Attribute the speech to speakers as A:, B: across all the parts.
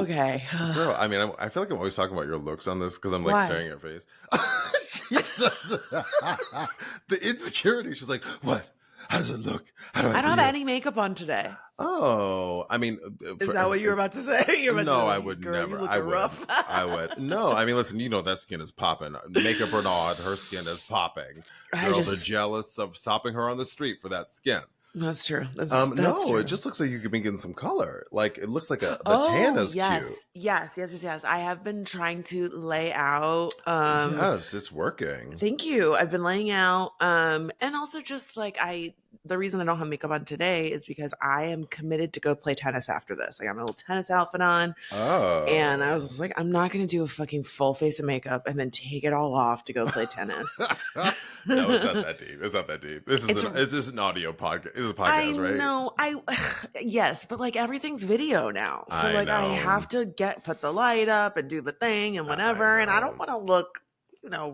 A: Okay.
B: Girl, I mean, I feel like I'm always talking about your looks on this because I'm like
A: Why?
B: staring at your face. She says, the insecurity. She's like, what? How does it look? How do I
A: I don't
B: feel?
A: have any makeup on today.
B: Oh, I mean,
A: Is that what you were about to say? You're about to
B: no,
A: say,
B: I would
A: girl,
B: never.
A: You look
B: I would.
A: rough.
B: I would. No, I mean, listen, you know that skin is popping. Makeup or not, her skin is popping. Girls are jealous of stopping her on the street for that skin.
A: That's true. That's
B: no,
A: true.
B: It just looks like you could be getting some color. Like it looks like the tan is cute.
A: Yes. I have been trying to lay out.
B: Yes, it's working.
A: Thank you. I've been laying out. And also just like the reason I don't have makeup on today is because I am committed to go play tennis after this. I got my little tennis outfit on.
B: Oh.
A: And I was just like, I'm not going to do a fucking full face of makeup and then take it all off to go play tennis.
B: No, it's not that deep. It's not that deep. This is an audio podcast. It's a podcast, right?
A: I know. Yes, but like everything's video now. So
B: I
A: have to put the light up and do the thing and whatever. And I don't want to look,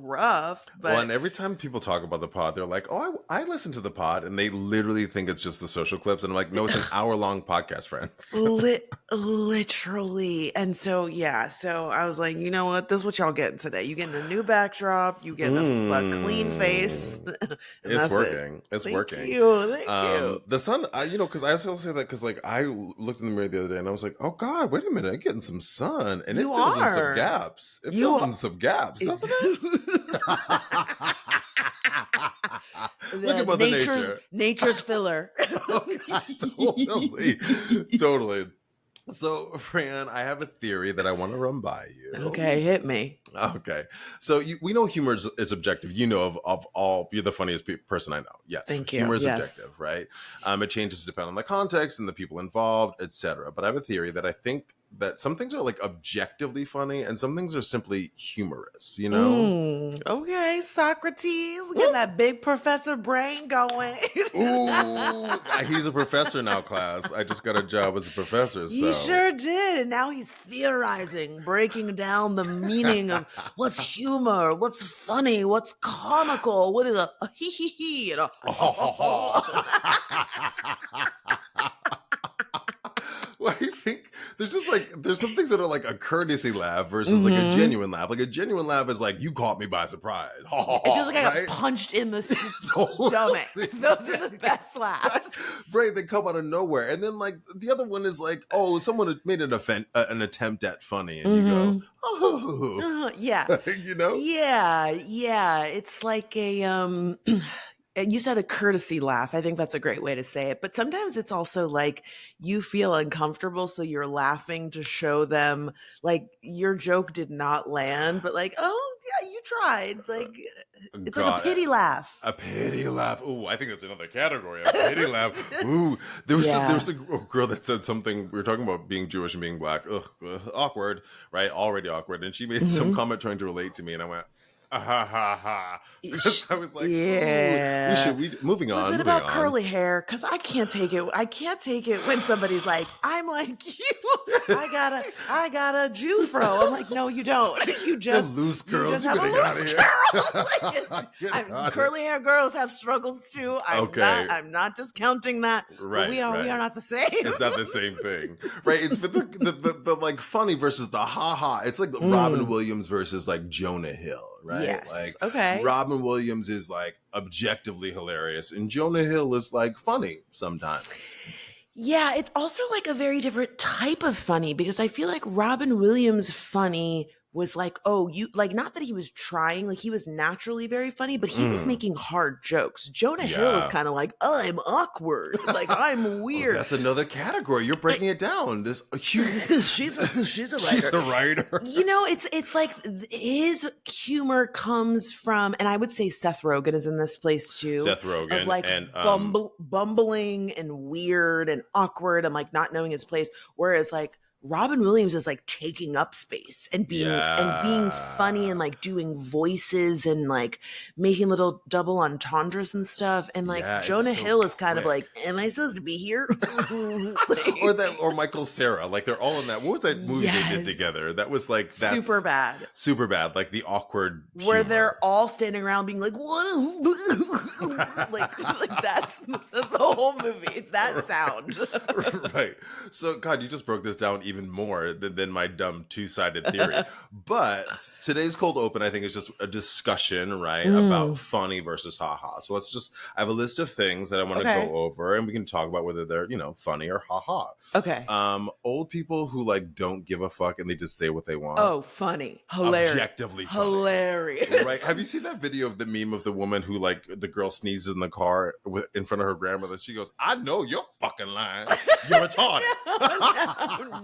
A: rough. But
B: and every time people talk about the pod, they're like, "Oh, I listen to the pod," and they literally think it's just the social clips. And I'm like, "No, it's an hour-long podcast, friends."
A: Literally. And so so I was like, you know what? This is what y'all getting today. You getting a new backdrop. You getting a clean face.
B: It's working. It's working.
A: Thank you.
B: The sun, because I also say that because like I looked in the mirror the other day and I was like, "Oh God, wait a minute, I'm getting some sun," and it fills in some gaps. It fills in some gaps, doesn't it? Look at Mother Nature.
A: Nature's filler.
B: Totally. So, Fran, I have a theory that I want to run by you.
A: Okay, hit me.
B: Okay. So we know humor is subjective. You know of all, you're the funniest person I know. Yes.
A: Thank you.
B: Humor is subjective, right? It changes depending on the context and the people involved, etc. But I have a theory that I think that some things are like objectively funny and some things are simply humorous,
A: Okay, Socrates, getting that big professor brain going.
B: Ooh, he's a professor now, class. I just got a job as a professor. So.
A: He sure did. And now he's theorizing, breaking down the meaning of what's humor, what's funny, what's comical, what is a hee hee hee and a
B: Well, I think there's some things that are like a courtesy laugh versus like a genuine laugh. Like a genuine laugh is like, you caught me by surprise.
A: It feels like I got punched in the stomach. Those are the best laughs.
B: Right, they come out of nowhere. And then like the other one is like, oh, someone had made an attempt at funny and you go, oh.
A: Yeah.
B: Yeah.
A: It's like a you said a courtesy laugh. I think that's a great way to say it. But sometimes it's also like you feel uncomfortable, so you're laughing to show them like your joke did not land, but like, oh yeah, you tried. Like it's like a pity laugh.
B: A pity laugh. Ooh, I think that's another category. A pity laugh. Ooh, there was a girl that said something. We were talking about being Jewish and being black. Awkward, right? Already awkward. And she made some comment trying to relate to me, and I went, ha ha ha. I was like,
A: yeah.
B: Moving on.
A: Was it about curly hair? Because I can't take it. I can't take it when somebody's like, I'm like you. I got a Jew fro. I'm like, no, you don't. You just
B: loose girls.
A: You just have a loose curly hair girls have struggles too. I'm not discounting that.
B: Right.
A: We are not the same.
B: It's not the same thing, right? It's the like funny versus the ha ha. It's like Robin Williams versus like Jonah Hill. Right?
A: Yes.
B: Like,
A: okay.
B: Robin Williams is like objectively hilarious, and Jonah Hill is like funny sometimes.
A: Yeah, it's also like a very different type of funny because I feel like Robin Williams' funny was like, oh, you like not that he was trying, like he was naturally very funny, but he was making hard jokes. Jonah Hill is kind of like, I'm awkward, like I'm weird.
B: That's another category. You're breaking it down. This
A: she's a writer.
B: She's a writer.
A: It's like his humor comes from, and I would say Seth Rogen is in this place too.
B: Seth Rogen,
A: of like
B: and
A: bumbling and weird and awkward and like not knowing his place, whereas like Robin Williams is like taking up space and being funny and like doing voices and like making little double entendres and stuff. And like Jonah Hill is kind of like, am I supposed to be here?
B: or Michael Cera, like they're all in that. What was that movie they did together? That was like
A: super bad.
B: Super bad. Like the awkward humor.
A: Where they're all standing around being like, what? like that's the whole movie. It's that sound.
B: Right. So God, you just broke this down even more than my dumb two-sided theory. But today's cold open, I think, is just a discussion, right, about funny versus haha. So I have a list of things that I want to go over, and we can talk about whether they're, funny or haha.
A: Okay.
B: Old people who like don't give a fuck and they just say what they want.
A: Oh, funny. Hilarious.
B: Objectively funny.
A: Hilarious.
B: Right. Have you seen that video of the meme of the woman who like the girl sneezes in the car in front of her grandmother? She goes, "I know you're fucking lying. You're retarded."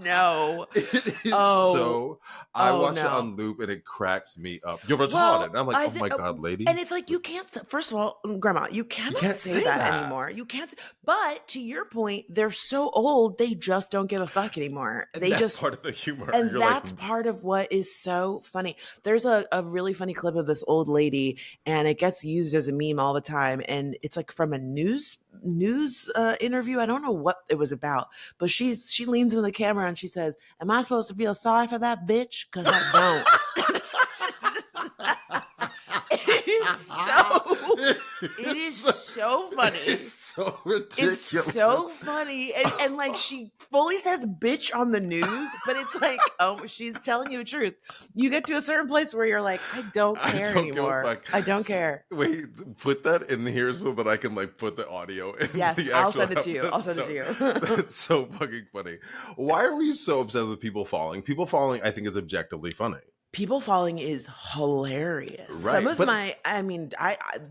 A: No.
B: It is I watch it on loop and it cracks me up. You're retarded. Well, I'm like, oh my God, lady.
A: And it's like, you can't, first of all, Grandma, you can't say that anymore. You can't. But to your point, they're so old, they just don't give a fuck anymore.
B: That's part of the humor.
A: And that's part of what is so funny. There's a really funny clip of this old lady, and it gets used as a meme all the time. And it's like from a news interview. I don't know what it was about, but she leans into the camera and she says, "Am I supposed to feel sorry for that bitch? Because I don't." It is so funny.
B: So ridiculous.
A: It's so funny. And like, she fully says bitch on the news, but it's like, oh, she's telling you the truth. You get to a certain place where you're like, I don't care anymore. I don't care.
B: Wait, put that in here so that I can like put the audio in.
A: Yes, I'll send it to you. I'll send it to you.
B: That's so fucking funny. Why are we so obsessed with people falling? People falling, I think, is objectively funny.
A: People falling is hilarious.
B: Right,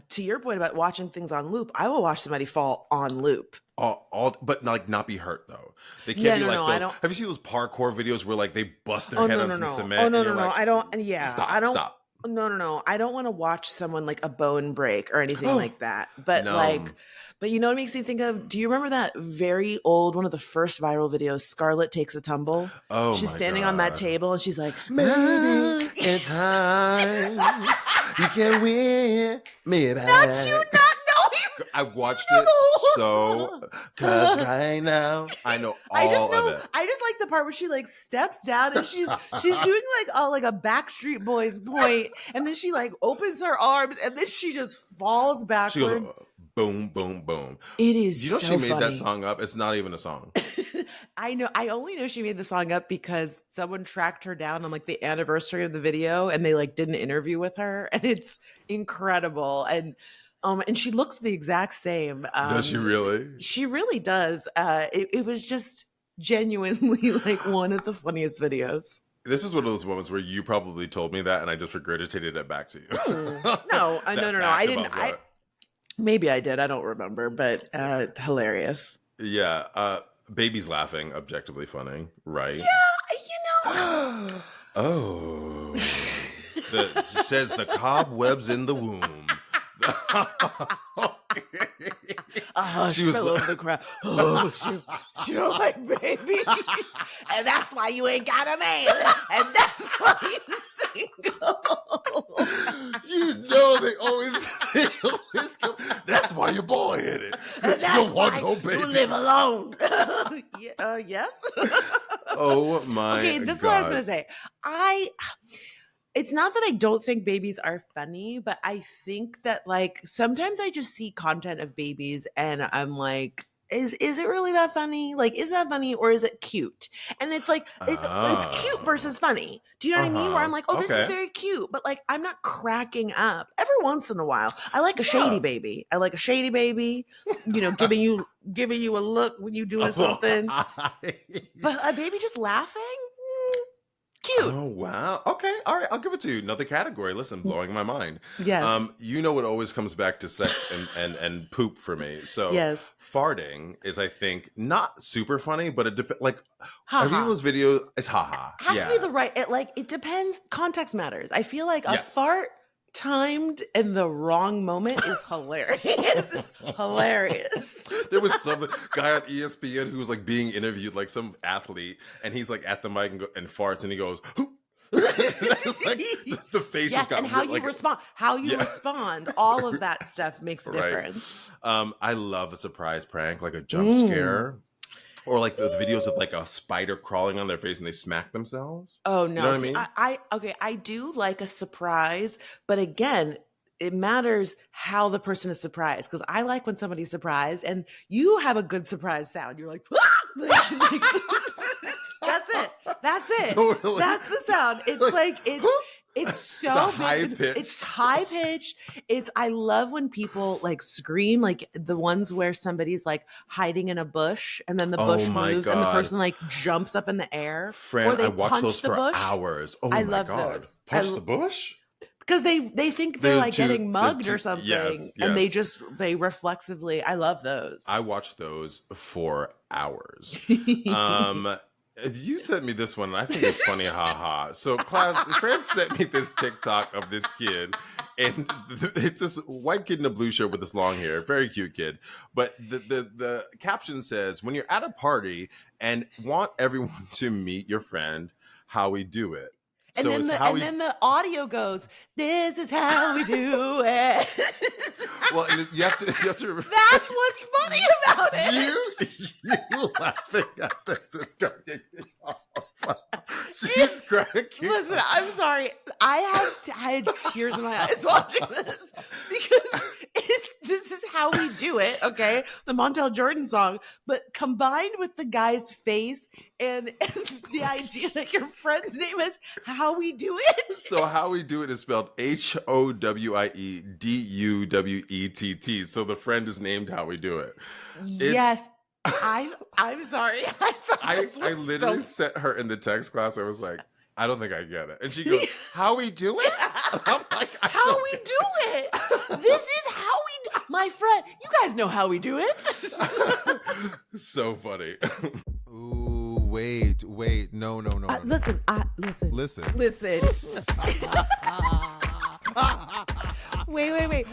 A: to your point about watching things on loop, I will watch somebody fall on loop.
B: But like not be hurt though. They can't be like those. I don't. Have you seen those parkour videos where like they bust their head on some cement?
A: Oh no. Like, I don't. Yeah,
B: stop,
A: I don't.
B: Stop.
A: No. I don't want to watch someone like a bone break or anything like that. But But you know what it makes me think of? Do you remember that very old, one of the first viral videos, Scarlett Takes a Tumble?
B: Oh,
A: she's standing on that table and she's like,
B: maybe in time you can win me back.
A: Not you not knowing.
B: I watched it because right now I know all of it.
A: I just like the part where she like steps down and she's doing like a Backstreet Boys point, and then she like opens her arms and then she just falls backwards.
B: She goes, boom, boom, boom.
A: It is. You know,
B: she made that song up. It's not even a song.
A: I know. I only know she made the song up because someone tracked her down on like the anniversary of the video, and they like did an interview with her, and it's incredible. And she looks the exact same.
B: Does she really?
A: She really does. It was just genuinely like one of the funniest videos.
B: This is one of those moments where you probably told me that, and I just regurgitated it back to you.
A: No. I didn't. Maybe I did. I don't remember, but hilarious.
B: Yeah. Babies laughing, objectively funny, right?
A: Yeah,
B: Oh. Says the cobwebs in the womb.
A: She was over the crowd. Oh, she don't like babies, and that's why you ain't got a man, and that's why you're single.
B: You know they always come. That's why your boy hit it. Because you don't want no baby.
A: You live alone. Yes.
B: Oh my.
A: Okay, this is what I was gonna say. It's not that I don't think babies are funny, but I think that like sometimes I just see content of babies and I'm like, is it really that funny? Like, is that funny or is it cute? And it's like, it's cute versus funny. Do you know what I mean? Where I'm like, oh, this is very cute, but like, I'm not cracking up. Every once in a while, I like a shady baby. I like a shady baby, giving you a look when you're doing something. But a baby just laughing? Cute.
B: Oh wow. Okay. All right. I'll give it to you. Another category. Listen, blowing my mind.
A: Yes.
B: It always comes back to sex and poop for me. So
A: yes.
B: Farting is, I think, not super funny, but it depends. Like every one of those videos is haha.
A: Has to be the right. It depends. Context matters. I feel like a fart timed in the wrong moment is hilarious. It's hilarious.
B: There was some guy on ESPN who was like being interviewed, like some athlete, and he's like at the mic and farts, and he goes, like, the face just got
A: and how you respond, all of that stuff makes a difference.
B: I love a surprise prank, like a jump scare. Or like the videos of like a spider crawling on their face and they smack themselves.
A: Oh no!
B: You know what I mean?
A: I do like a surprise, but again, it matters how the person is surprised, because I like when somebody's surprised and you have a good surprise sound. You're like, that's it. That's it.
B: Totally.
A: That's the sound. It's like it's so
B: high pitched.
A: It's high pitched. I love when people like scream, like the ones where somebody's like hiding in a bush and then the bush moves and the person like jumps up in the air.
B: Friend,
A: or they
B: I watch those for
A: bush.
B: hours. Oh
A: I
B: my
A: love
B: God.
A: those.
B: Punch the bush?
A: Because they think they're like getting mugged or something.
B: Yes.
A: And they reflexively, I love those.
B: I watch those for hours. You sent me this one, and I think it's funny, haha. So, class, Fran sent me this TikTok of this kid, and it's this white kid in a blue shirt with this long hair, very cute kid. But the caption says, "When you're at a party and want everyone to meet your friend, how we do it."
A: And,
B: so
A: then the audio goes, "This is how we do it."
B: Well, you have to. That's
A: what's funny about it.
B: You laughing at this is cracking me off. She's cracking.
A: Listen, I'm sorry. I had tears in my eyes watching this because this is how we do it. Okay, the Montel Jordan song, but combined with the guy's face and the idea that your friend's name is How We Do It.
B: So How We Do It is spelled HOWIEDUWETT. So the friend is named How We Do It.
A: Yes. I'm sorry. I
B: literally sent her in the text class. I was like, I don't think I get it. And she goes, "How we do it?" I'm like,
A: how we do it? This is how we do. My friend, you guys know how we do it.
B: So funny.
C: Ooh, wait. No.
A: Listen. Listen. Wait.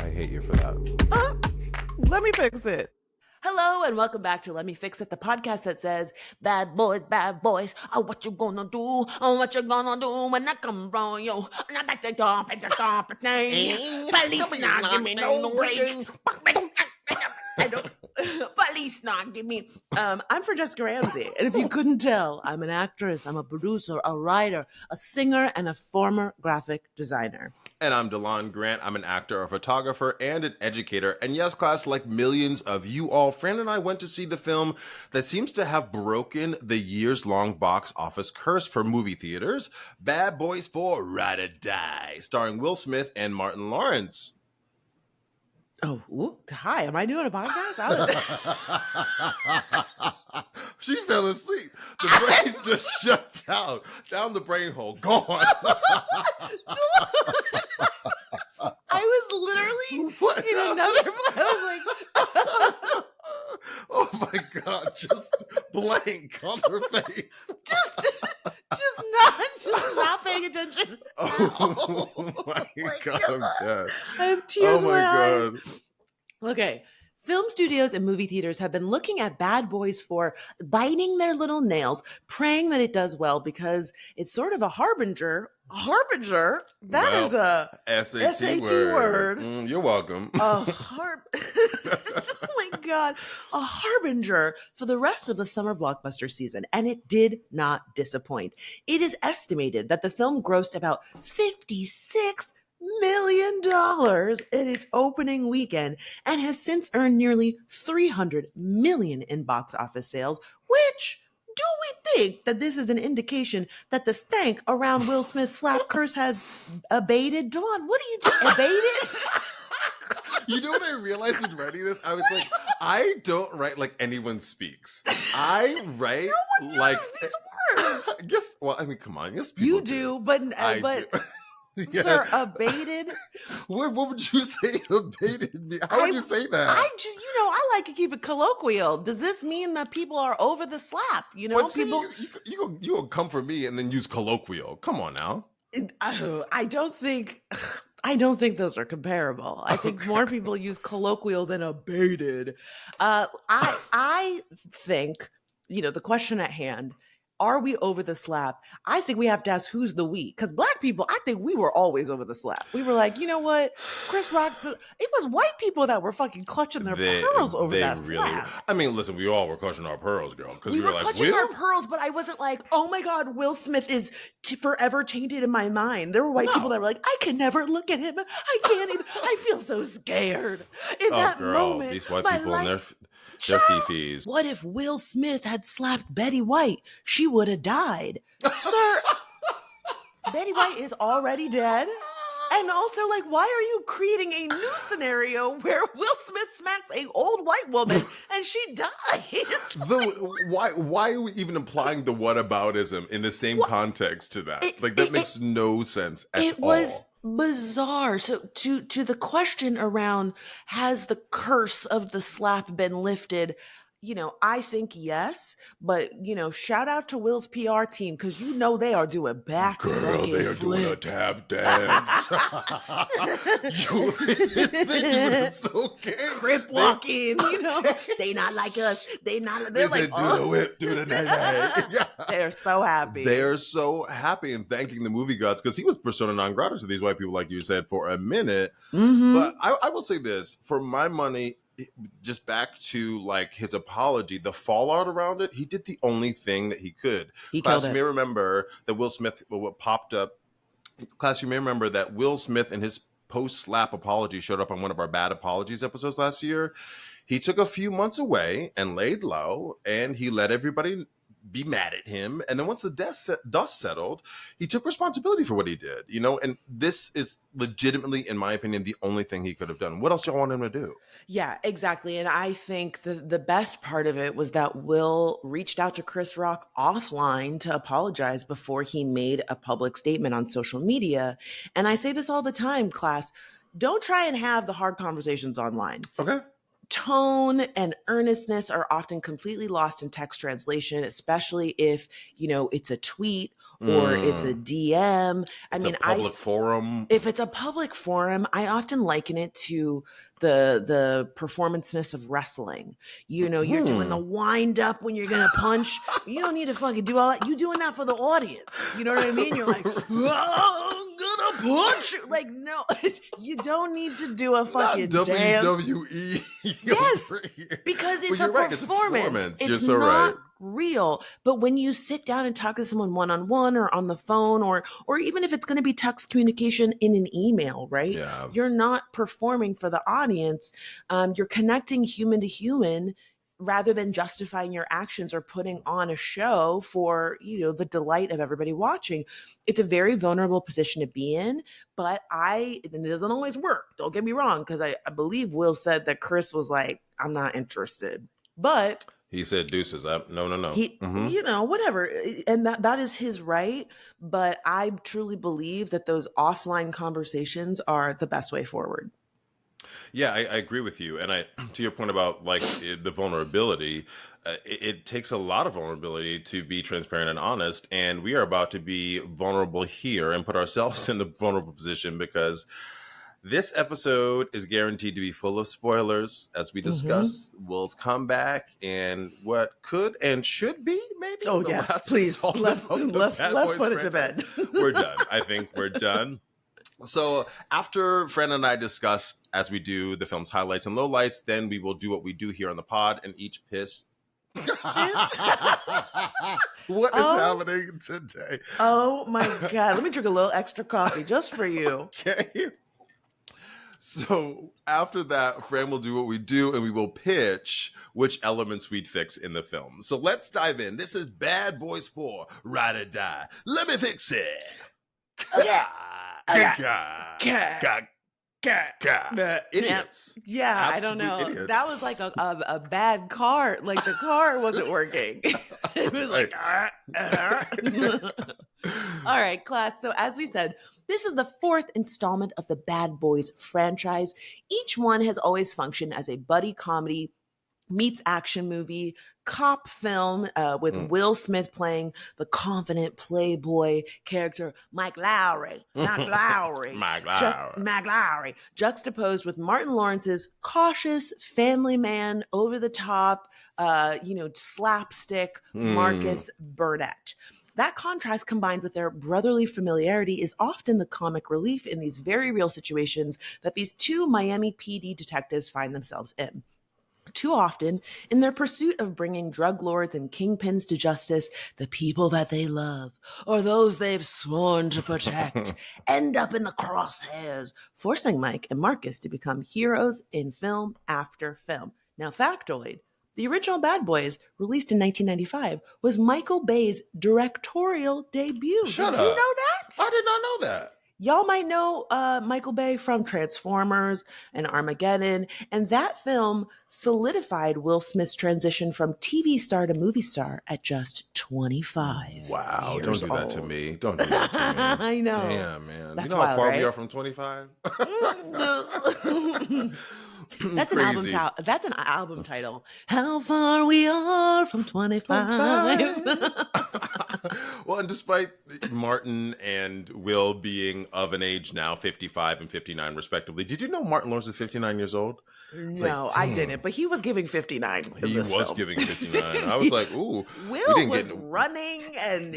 C: I hate you for that.
A: Let me fix it. Hello and welcome back to Let Me Fix It, the podcast that says, bad boys, oh, what you gonna do? Oh, what you gonna do when I come from you? Police not give me no break. Police not give me. I'm for Jessica Ramsey, and if you couldn't tell, I'm an actress, I'm a producer, a writer, a singer, and a former graphic designer.
B: And I'm DeLon Grant. I'm an actor, a photographer, and an educator. And yes, class, like millions of you all, Fran and I went to see the film that seems to have broken the years-long box office curse for movie theaters, Bad Boys 4: Ride or Die, starring Will Smith and Martin Lawrence.
A: Oh, hi. Am I doing a podcast?
B: She fell asleep. The brain just shut down the brain hole. Gone.
A: I was literally in another. I was like,
B: oh my God! Just blank on her face.
A: just not paying attention.
B: Oh my God! I'm dead.
A: I have tears in my eyes.
B: God.
A: Okay. Film studios and movie theaters have been looking at Bad Boys for biting their little nails, praying that it does well because it's sort of a harbinger. That is a SAT word.
B: You're welcome.
A: Oh my God. A harbinger for the rest of the summer blockbuster season. And it did not disappoint. It is estimated that the film grossed about $56 million in its opening weekend and has since earned nearly $300 million in box office sales, which... do we think that this is an indication that the stank around Will Smith's slap curse has abated? Dawn, what do you do? Abated?
B: You know what I realized in writing this? I was like, I don't write like anyone speaks. I write
A: no one
B: like
A: uses these words.
B: Yes. Well, I mean, come on. Yes, people
A: you do, but
B: I do.
A: Yeah. Sir, abated.
B: What would you say abated me? How would you say that?
A: I like to keep it colloquial. Does this mean that people are over the slap? You know,
B: well,
A: people.
B: You will come for me and then use colloquial. Come on now.
A: I don't think those are comparable. I think more people use colloquial than abated. I think, the question at hand. Are we over the slap? I think we have to ask who's the we. Because Black people, I think we were always over the slap. We were like, you know what? Chris Rock, it was white people that were fucking clutching their pearls over that slap.
B: I mean, listen, we all were clutching our pearls, girl. Because we were like,
A: clutching our pearls, but I wasn't like, oh my God, Will Smith is forever tainted in my mind. There were white people that were like, I can never look at him. I can't even. I feel so scared. In that moment,
B: these white
A: my
B: people
A: life,
B: The Fifis.
A: What if Will Smith had slapped Betty White? She would have died. Sir, Betty White is already dead. And also, like, why are you creating a new scenario where Will Smith smacks a old white woman and she dies?
B: Why are we even implying the whataboutism in the same context to that? That makes no sense at all. It was
A: bizarre. So to the question around, has the curse of the slap been lifted? I think yes, but shout out to Will's PR team, because they are doing back.
B: Girl, they are doing a tap dance. They doing it so good.
A: Crip walking, they not like us. They're like,
B: do the whip, do the night. Yeah.
A: They're so happy.
B: They're so happy and thanking the movie gods, because he was persona non grata to these white people, like you said, for a minute. Mm-hmm. But I will say this, for my money, just back to like his apology, the fallout around it, he did the only thing that he could. Class, you may remember that Will Smith, what popped up. Class, you may remember that Will Smith and his post-slap apology showed up on one of our Bad Apologies episodes last year. He took a few months away and laid low, and he let everybody be mad at him. And then once the dust settled, he took responsibility for what he did, and this is legitimately, in my opinion, the only thing he could have done. What else do y'all want him to do?
A: Yeah, exactly. And I think the best part of it was that Will reached out to Chris Rock offline to apologize before he made a public statement on social media. And I say this all the time, class, don't try and have the hard conversations online.
B: Okay.
A: Tone and earnestness are often completely lost in text translation, especially if, it's a tweet or it's a DM.
B: It's a public forum.
A: If it's a public forum, I often liken it to the performance-ness of wrestling. You're doing the wind up when you're gonna punch. You don't need to fucking do all that. You doing that for the audience. You know what I mean? You're like, I'm gonna punch you. Like, no, you don't need to do a fucking
B: not
A: dance.
B: WWE.
A: Yes, because it's a performance.
B: It's a performance. You're
A: it's
B: so
A: not
B: right.
A: real. But when you sit down and talk to someone one-on-one or on the phone, or even if it's going to be text communication in an email, right?
B: Yeah.
A: You're not performing for the audience. You're connecting human to human rather than justifying your actions or putting on a show for, the delight of everybody watching. It's a very vulnerable position to be in, but it doesn't always work. Don't get me wrong, because I believe Will said that Chris was like, I'm not interested. But
B: he said deuces. No.
A: He, whatever. And that is his right. But I truly believe that those offline conversations are the best way forward.
B: Yeah, I agree with you. And to your point about like the vulnerability, it takes a lot of vulnerability to be transparent and honest. And we are about to be vulnerable here and put ourselves in the vulnerable position, because this episode is guaranteed to be full of spoilers, as we discuss Will's comeback and what could and should be maybe.
A: Oh yeah, please let's put it to bed.
B: We're done. I think we're done. So after Fran and I discuss, as we do, the film's highlights and lowlights, then we will do what we do here on the pod and each piss. What is happening today?
A: Oh my God. Let me drink a little extra coffee just for you.
B: Okay. So after that, Fran will do what we do, and we will pitch which elements we'd fix in the film. So let's dive in. This is Bad Boys 4, Ride or Die. Let me fix it. Idiots.
A: Yeah, absolute I don't know. Idiots. That was like a bad car. Like the car wasn't working. It was like. All right, class. So as we said, this is the fourth installment of the Bad Boys franchise. Each one has always functioned as a buddy comedy meets action movie, cop film with Will Smith playing the confident playboy character Mike Lowry. Juxtaposed with Martin Lawrence's cautious family man, over the top, slapstick Marcus Burnett. That contrast, combined with their brotherly familiarity, is often the comic relief in these very real situations that these two Miami PD detectives find themselves in. Too often, in their pursuit of bringing drug lords and kingpins to justice, the people that they love, or those they've sworn to protect, end up in the crosshairs, forcing Mike and Marcus to become heroes in film after film. Now, factoid, The original Bad Boys, released in 1995, was Michael Bay's directorial debut.
B: Shut
A: Did
B: up.
A: you know that?
B: I did not know that.
A: Y'all might know Michael Bay from Transformers and Armageddon, and that film solidified Will Smith's transition from TV star to movie star at just 25
B: Wow,
A: years
B: don't do that to
A: old.
B: me. Don't do that to me.
A: I know.
B: Damn, man.
A: That's
B: you know how
A: wild,
B: far
A: right?
B: we are from 25?
A: That's an
B: Crazy.
A: album title. How far we are from 25.
B: Well, and despite Martin and Will being of an age now, 55 and 59 respectively, did you know Martin Lawrence is 59 years old?
A: No, I didn't, but he was giving 59 in
B: He
A: this
B: was
A: film.
B: giving 59. I was like, ooh.
A: Will was running and,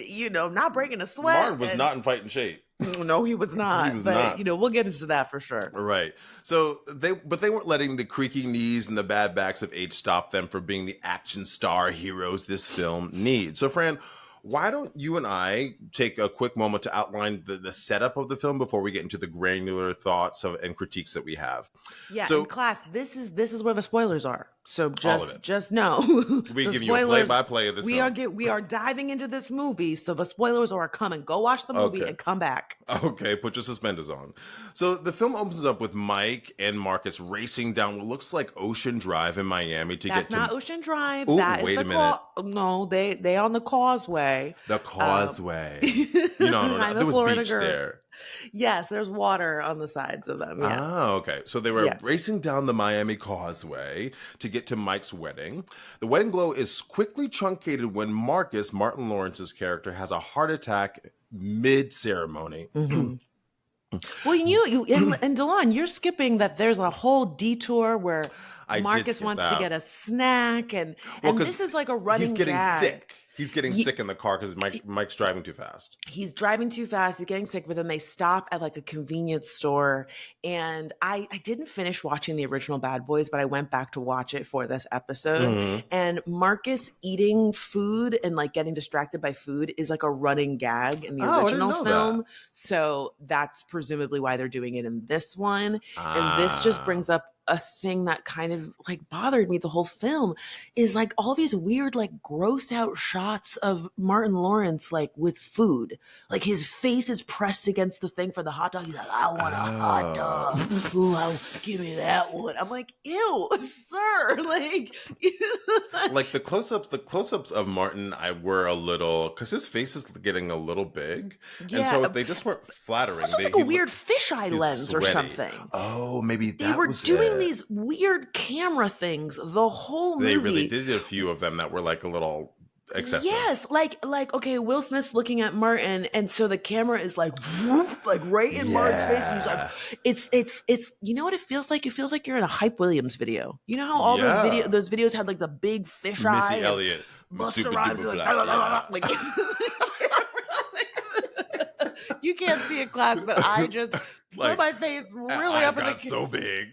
A: not breaking a sweat.
B: Martin was not in fighting shape.
A: No, he was not.
B: He was
A: but,
B: not.
A: we'll get into that for sure.
B: Right. So they weren't letting the creaky knees and the bad backs of age stop them from being the action star heroes this film needs. So, Fran, why don't you and I take a quick moment to outline the setup of the film before we get into the granular thoughts and critiques that we have?
A: Yeah,
B: so,
A: in class, this is where the spoilers are. So
B: all of it.
A: just know.
B: We give you a play-by-play of this film.
A: We are diving into this movie, so the spoilers are coming. Go watch the movie and come back.
B: Okay, put your suspenders on. So the film opens up with Mike and Marcus racing down what looks like Ocean Drive in Miami to
A: That's
B: get to...
A: not Ocean Drive.
B: Ooh,
A: That is
B: wait
A: the
B: a minute.
A: No, they on the causeway.
B: The causeway. No,
A: I'm a
B: there was
A: Florida
B: beach
A: girl.
B: there.
A: Yes, there's water on the sides of them. Yeah.
B: Oh, okay. So they were racing down the Miami Causeway to get to Mike's wedding. The wedding glow is quickly truncated when Marcus, Martin Lawrence's character, has a heart attack mid-ceremony.
A: Mm-hmm. Well, you and Delon, you're skipping that there's a whole detour where Marcus wants to get a snack, and this is like a running
B: He's getting
A: gag.
B: sick. He's getting sick in the car because Mike's driving too fast.
A: He's driving too fast. He's getting sick, but then they stop at like a convenience store. And I didn't finish watching the original Bad Boys, but I went back to watch it for this episode.
B: Mm-hmm.
A: And Marcus eating food and like getting distracted by food is like a running gag in the original film.
B: That.
A: So that's presumably why they're doing it in this one. And this just brings up a thing that kind of like bothered me the whole film is like all these weird like gross out shots of Martin Lawrence like with food, like his face is pressed against the thing for the hot dog. He's like, I want a hot dog. Ooh, give me that one. I'm like, ew, sir.
B: Like the close-ups of Martin were a little, because his face is getting a little big.
A: Yeah,
B: and so they just weren't flattering.
A: It's just like a weird fisheye lens or something.
B: Oh, maybe
A: they were doing these weird camera things the whole movie.
B: They really did a few of them that were like a little excessive.
A: Yes, like okay, Will Smith's looking at Martin, and so the camera is like whoop, like right in Martin's face, and he's like, it's you know what it feels like? It feels like you're in a Hype Williams video. You know how all those videos had like the big fish eye,
B: Missy Elliott,
A: Busta Rhymes, like you can't see it, class, but I just put my face really up in the
B: so big.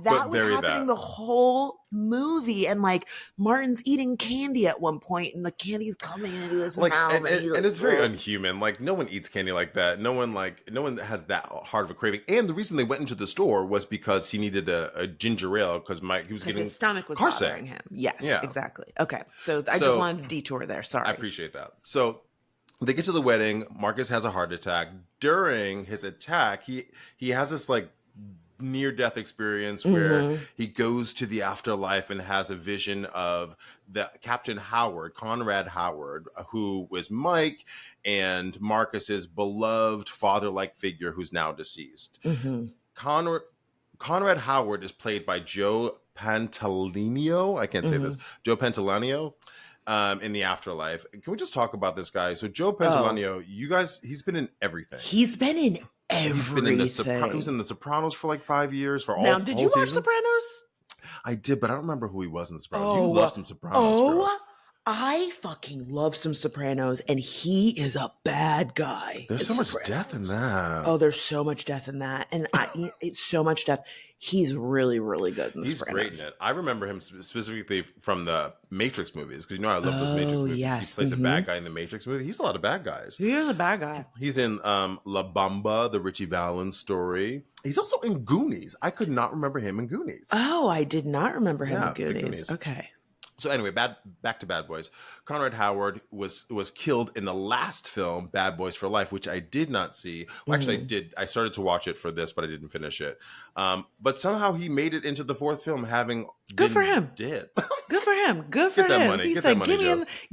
A: That was happening the whole movie, and like Martin's eating candy at one point, and the candy's coming into his mouth,
B: and it's very unhuman. Like no one eats candy like that. No one has that hard of a craving. And the reason they went into the store was because he needed a ginger ale because he was getting
A: his stomach was
B: car
A: bothering him. Yes,
B: yeah.
A: Exactly. Okay, so I just wanted to detour there. Sorry,
B: I appreciate that. So they get to the wedding. Marcus has a heart attack. During his attack, he has this like near-death experience where he goes to the afterlife and has a vision of the Captain Howard, Conrad Howard, who was Mike and Marcus's beloved father-like figure who's now deceased. Conrad Howard is played by Joe Pantoliano. I can't say this. Joe Pantoliano. In the afterlife. Can we just talk about this guy? So Joe Pantoliano, you guys, he's been in everything.
A: He's been in everything.
B: He was in The Sopranos for like 5 years.
A: Now, did you watch Sopranos?
B: I did, but I don't remember who he was in The Sopranos. You love some Sopranos. Girl.
A: I fucking love some Sopranos, and he is a bad guy.
B: There's so much death in that.
A: Oh, there's so much death in that, and it's so much death. He's really, really good in the Sopranos.
B: He's great in it. I remember him specifically from the Matrix movies, because I love those Matrix movies.
A: Yes.
B: He plays a bad guy in the Matrix movie. He's a lot of bad guys.
A: He is a bad guy.
B: He's in La Bamba, the Richie Valens story. He's also in Goonies. I could not remember him in Goonies.
A: Oh, I did not remember him in Goonies. Okay.
B: So anyway, back to Bad Boys. Conrad Howard was killed in the last film, Bad Boys for Life, which I did not see. Well, actually, I did. I started to watch it for this, but I didn't finish it. But somehow he made it into the fourth film, having
A: Good for him.
B: Dead.
A: Good for him. Good for him.
B: Money.
A: He said,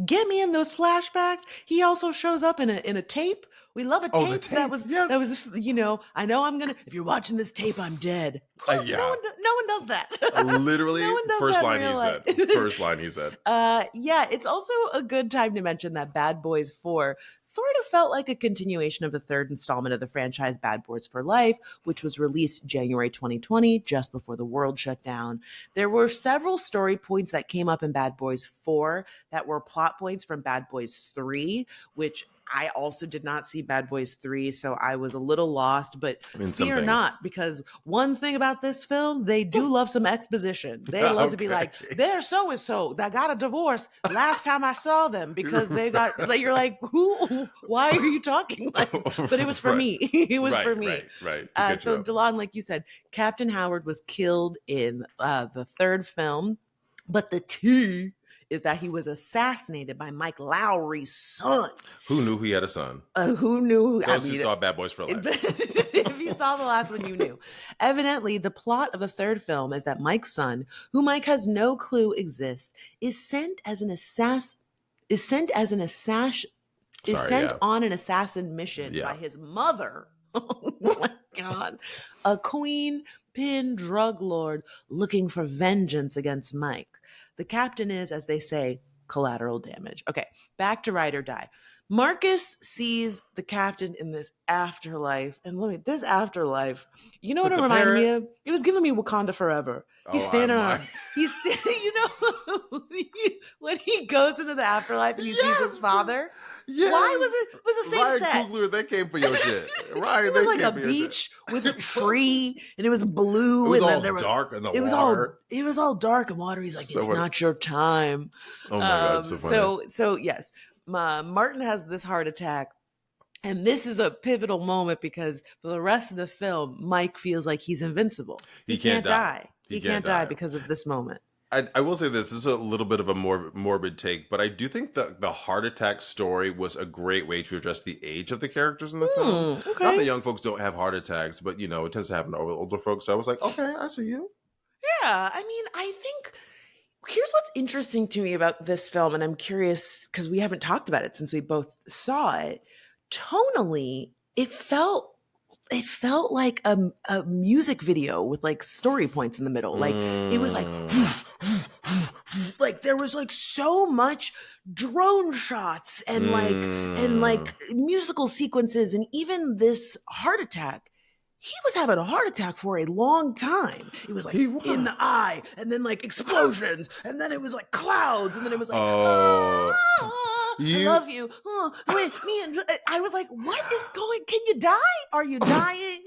A: get me in those flashbacks. He also shows up in a tape. We love a tape, that was, you know, I know I'm going to, if you're watching this tape, I'm dead.
B: Yeah.
A: No one does that.
B: Literally,
A: no one does
B: first
A: that
B: line
A: in real life.
B: he said. First line he said.
A: Yeah, it's also a good time to mention that Bad Boys 4 sort of felt like a continuation of the third installment of the franchise Bad Boys for Life, which was released January 2020, just before the world shut down. There were several story points that came up in Bad Boys 4 that were plot points from Bad Boys 3, which I also did not see Bad Boys 3, so I was a little lost, but fear not, because one thing about this film, they do love some exposition. They love to be like, they're so-and-so that got a divorce last time I saw them, because they got, like, you're like, why are you talking? Like, but it was for me. It was for me.
B: Right.
A: So Delon, like you said, Captain Howard was killed in the third film, but the tea is that he was assassinated by Mike Lowry's son.
B: Who knew he had a son?
A: Who knew?
B: Those who saw Bad Boys for Life.
A: If you saw the last one, you knew. Evidently, the plot of the third film is that Mike's son, who Mike has no clue exists, is sent on an assassin mission by his mother. Oh my God. A queen pin drug lord looking for vengeance against Mike. The captain is, as they say, collateral damage. Okay, back to Ride or Die. Marcus sees the captain in this afterlife. And this afterlife, you know what it reminded me of? It was giving me Wakanda Forever. He's standing you know, when he goes into the afterlife and he sees his father. Yes. Why was the same
B: Ryan
A: set?
B: Coogler, they came for your shit. Ryan,
A: it was like a beach with a tree, and it was blue.
B: It was
A: and
B: all
A: then there
B: dark in the water.
A: It was all dark and water. He's like, it's not your time.
B: Oh my God, so funny.
A: So yes, Martin has this heart attack. And this is a pivotal moment because for the rest of the film, Mike feels like he's invincible. He can't die. He can't die because of this moment.
B: I will say this is a little bit of a more morbid take, but I do think that the heart attack story was a great way to address the age of the characters in the film.
A: Okay.
B: Not that young folks don't have heart attacks, but you know, it tends to happen to older folks. So I was like, okay, I see you.
A: Yeah, I mean, I think here's what's interesting to me about this film, and I'm curious because we haven't talked about it since we both saw it. Tonally, it felt like a music video with like story points in the middle. Like it was like there was like so much drone shots and like musical sequences, and even this heart attack. He was having a heart attack for a long time. It was like in the eye, and then like explosions, and then it was like clouds, and then it was like, I love you. Oh, wait, me and I was like, what is going? Can you die? Are you dying?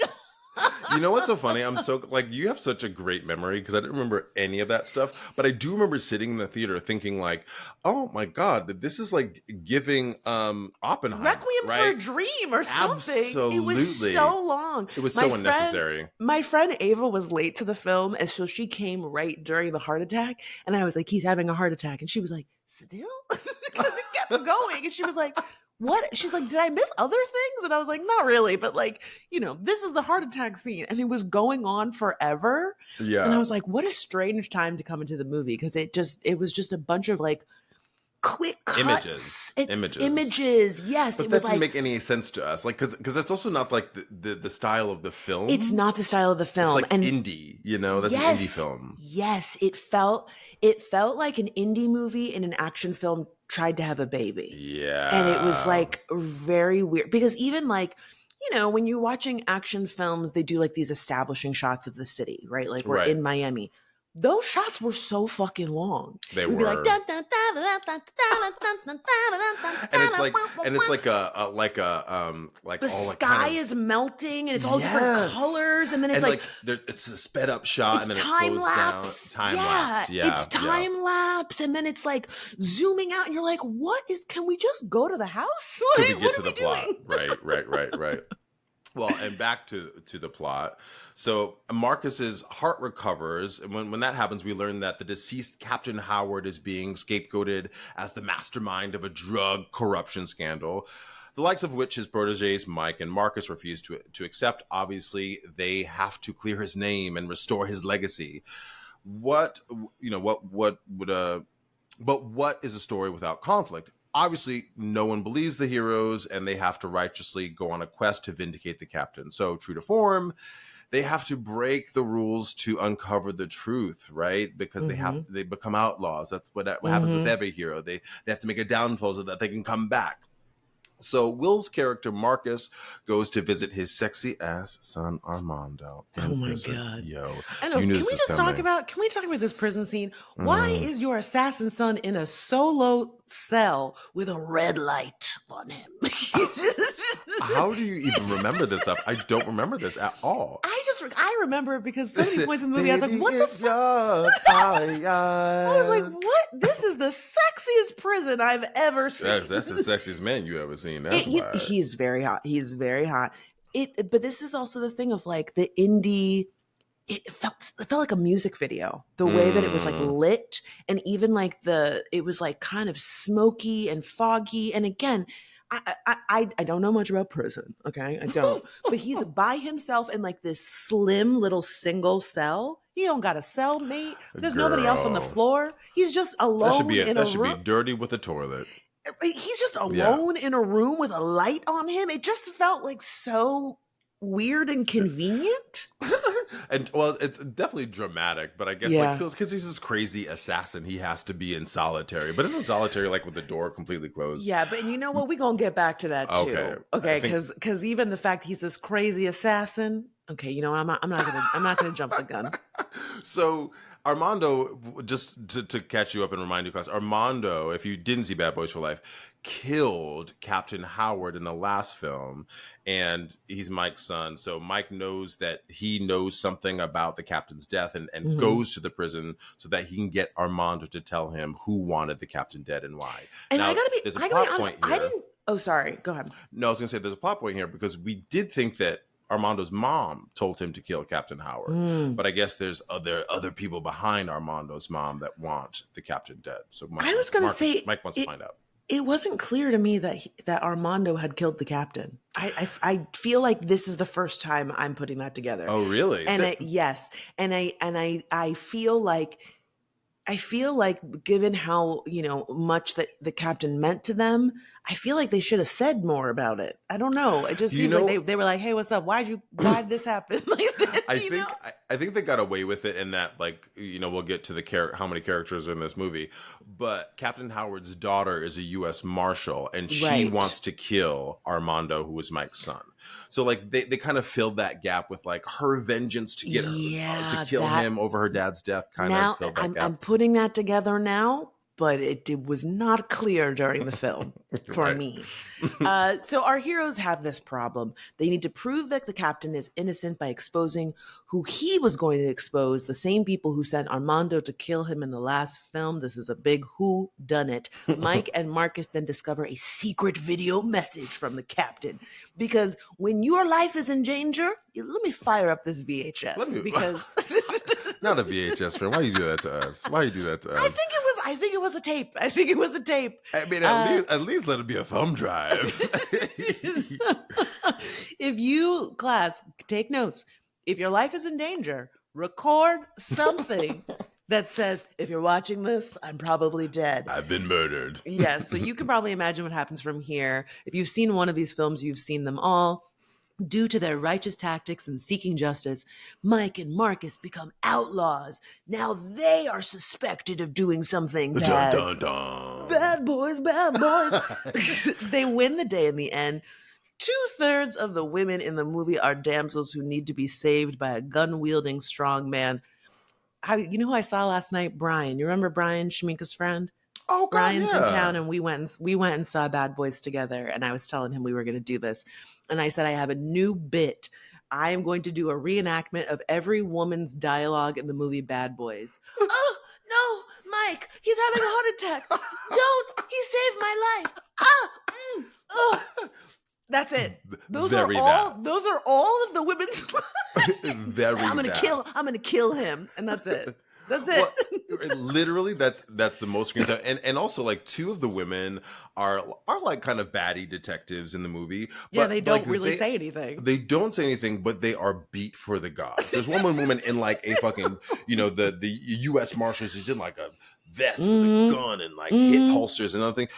B: You know what's so funny? I'm so like, you have such a great memory because I didn't remember any of that stuff, but I do remember sitting in the theater thinking like, oh my God, this is like giving Oppenheimer
A: Requiem for a Dream or something.
B: Absolutely.
A: It was so long.
B: It was so unnecessary.
A: My friend Ava was late to the film, and so she came right during the heart attack, and I was like, he's having a heart attack, and she was like, still? Because it kept going, and she was like, what? She's like, did I miss other things? And I was like, not really, but like, you know, this is the heart attack scene, and it was going on forever.
B: Yeah.
A: And I was like, what a strange time to come into the movie, because it was just a bunch of like quick cuts. Images. Yes.
B: But that didn't make any sense to us. Like, because that's also not like the style of the film.
A: It's not the style of the film.
B: It's like indie, you know, that's an indie film.
A: Yes. It felt like an indie movie and an action film tried to have a baby.
B: Yeah.
A: And it was like very weird because even like, you know, when you're watching action films, they do like these establishing shots of the city, right? Like we're in Miami. Those shots were so fucking long.
B: They
A: We'd
B: were.
A: be like, and
B: it's like
A: the sky is melting and it's all different colors, and then it's like
B: it's a sped up shot and then it slows down. Time lapse. Yeah,
A: it's time lapse, and then it's like zooming out, and you're like, "What is? Can we just go to the house?
B: Can we get to the plot?" Right. Well, and back to the plot. So Marcus's heart recovers, and when that happens, we learn that the deceased Captain Howard is being scapegoated as the mastermind of a drug corruption scandal, the likes of which his proteges Mike and Marcus refuse to accept. Obviously, they have to clear his name and restore his legacy. What what would But what is a story without conflict? Obviously, no one believes the heroes, and they have to righteously go on a quest to vindicate the captain. So, true to form, they have to break the rules to uncover the truth, right? Because they become outlaws. That's what happens with every hero. They have to make a downfall so that they can come back. So Will's character Marcus goes to visit his sexy ass son Armando.
A: Oh my God.
B: Yo,
A: I know. Can we just talk about this prison scene? Why is your assassin son in a solo cell with a red light on him?
B: How do you even remember this stuff? I don't remember this at all.
A: I remember it because so many points in the movie I was like, what the fuck? I was like, what? This is the sexiest prison I've ever seen.
B: That's the sexiest man you ever seen. That's why.
A: He's very hot. He's very hot. But this is also the thing of like the indie. It felt like a music video. The way that it was like lit, and even like it was like kind of smoky and foggy. And again, I don't know much about prison. Okay, I don't. But he's by himself in like this slim little single cell. He don't got a cellmate. There's nobody else on the floor. He's just alone
B: that should be dirty with a toilet.
A: He's just alone in a room with a light on him. It just felt like so weird and convenient.
B: And well, it's definitely dramatic, but I guess like because he's this crazy assassin, he has to be in solitary. But isn't solitary like with the door completely closed?
A: Yeah, but you know what? We're gonna get back to that too. Okay, because even the fact he's this crazy assassin. Okay, you know I'm not gonna jump the gun.
B: So Armando, just to catch you up and remind you, class, Armando, if you didn't see Bad Boys for Life, killed Captain Howard in the last film, and he's Mike's son. So Mike knows that he knows something about the captain's death and goes to the prison so that he can get Armando to tell him who wanted the captain dead and why.
A: And
B: now,
A: I gotta be honest, I didn't. Oh, sorry. Go ahead.
B: No, I was gonna say there's a plot point here because we did think that Armando's mom told him to kill Captain Howard, but I guess there's other people behind Armando's mom that want the captain dead. So Mike wants to find out.
A: It wasn't clear to me that Armando had killed the captain. I feel like this is the first time I'm putting that together.
B: Oh, really?
A: And yes, and I feel like given how much that the captain meant to them, I feel like they should have said more about it. I don't know. It just seems like they were like, "Hey, what's up? Why'd this happen?" Like that,
B: I think they got away with it in that, like, we'll get to how many characters are in this movie, but Captain Howard's daughter is a U.S. Marshal, and she wants to kill Armando, who was Mike's son. So like they kind of filled that gap with like her vengeance to get to kill him over her dad's death. Kind of filled that gap.
A: I'm putting that together now, but it was not clear during the film for me. So our heroes have this problem. They need to prove that the captain is innocent by exposing who he was going to expose, the same people who sent Armando to kill him in the last film. This is a big who done it. Mike and Marcus then discover a secret video message from the captain. Because when your life is in danger, let me fire up this VHS. Because
B: not a VHS, friend. Why you do that to us? Why you do that to us?
A: I think it was a tape.
B: I mean, at least let it be a thumb drive.
A: If you, class, take notes. If your life is in danger, record something that says, if you're watching this, I'm probably dead.
B: I've been murdered.
A: Yes, so you can probably imagine what happens from here. If you've seen one of these films, you've seen them all. Due to their righteous tactics and seeking justice, Mike and Marcus become outlaws. Now they are suspected of doing something bad.
B: Dun, dun, dun.
A: Bad boys, bad boys. They win the day in the end. 2/3 of the women in the movie are damsels who need to be saved by a gun-wielding strong man. You know who I saw last night? Brian. You remember Brian, Shamika's friend?
B: Oh, God,
A: Brian's in town, and we went and saw Bad Boys together. And I was telling him we were going to do this, and I said I have a new bit. I am going to do a reenactment of every woman's dialogue in the movie Bad Boys. Oh no, Mike, he's having a heart attack. Don't! He saved my life. That's it. Those
B: Very
A: are all of the women's
B: very
A: I'm gonna kill him, and that's it. That's it.
B: Well, literally, that's the most screen time, and also like two of the women are like kind of baddie detectives in the movie.
A: Yeah,
B: But
A: they don't
B: like,
A: really say anything.
B: They don't say anything, but they are beat for the gods. There's one woman in like a fucking, the U.S. Marshals is in like a vest with a gun and like hip holsters and other thing.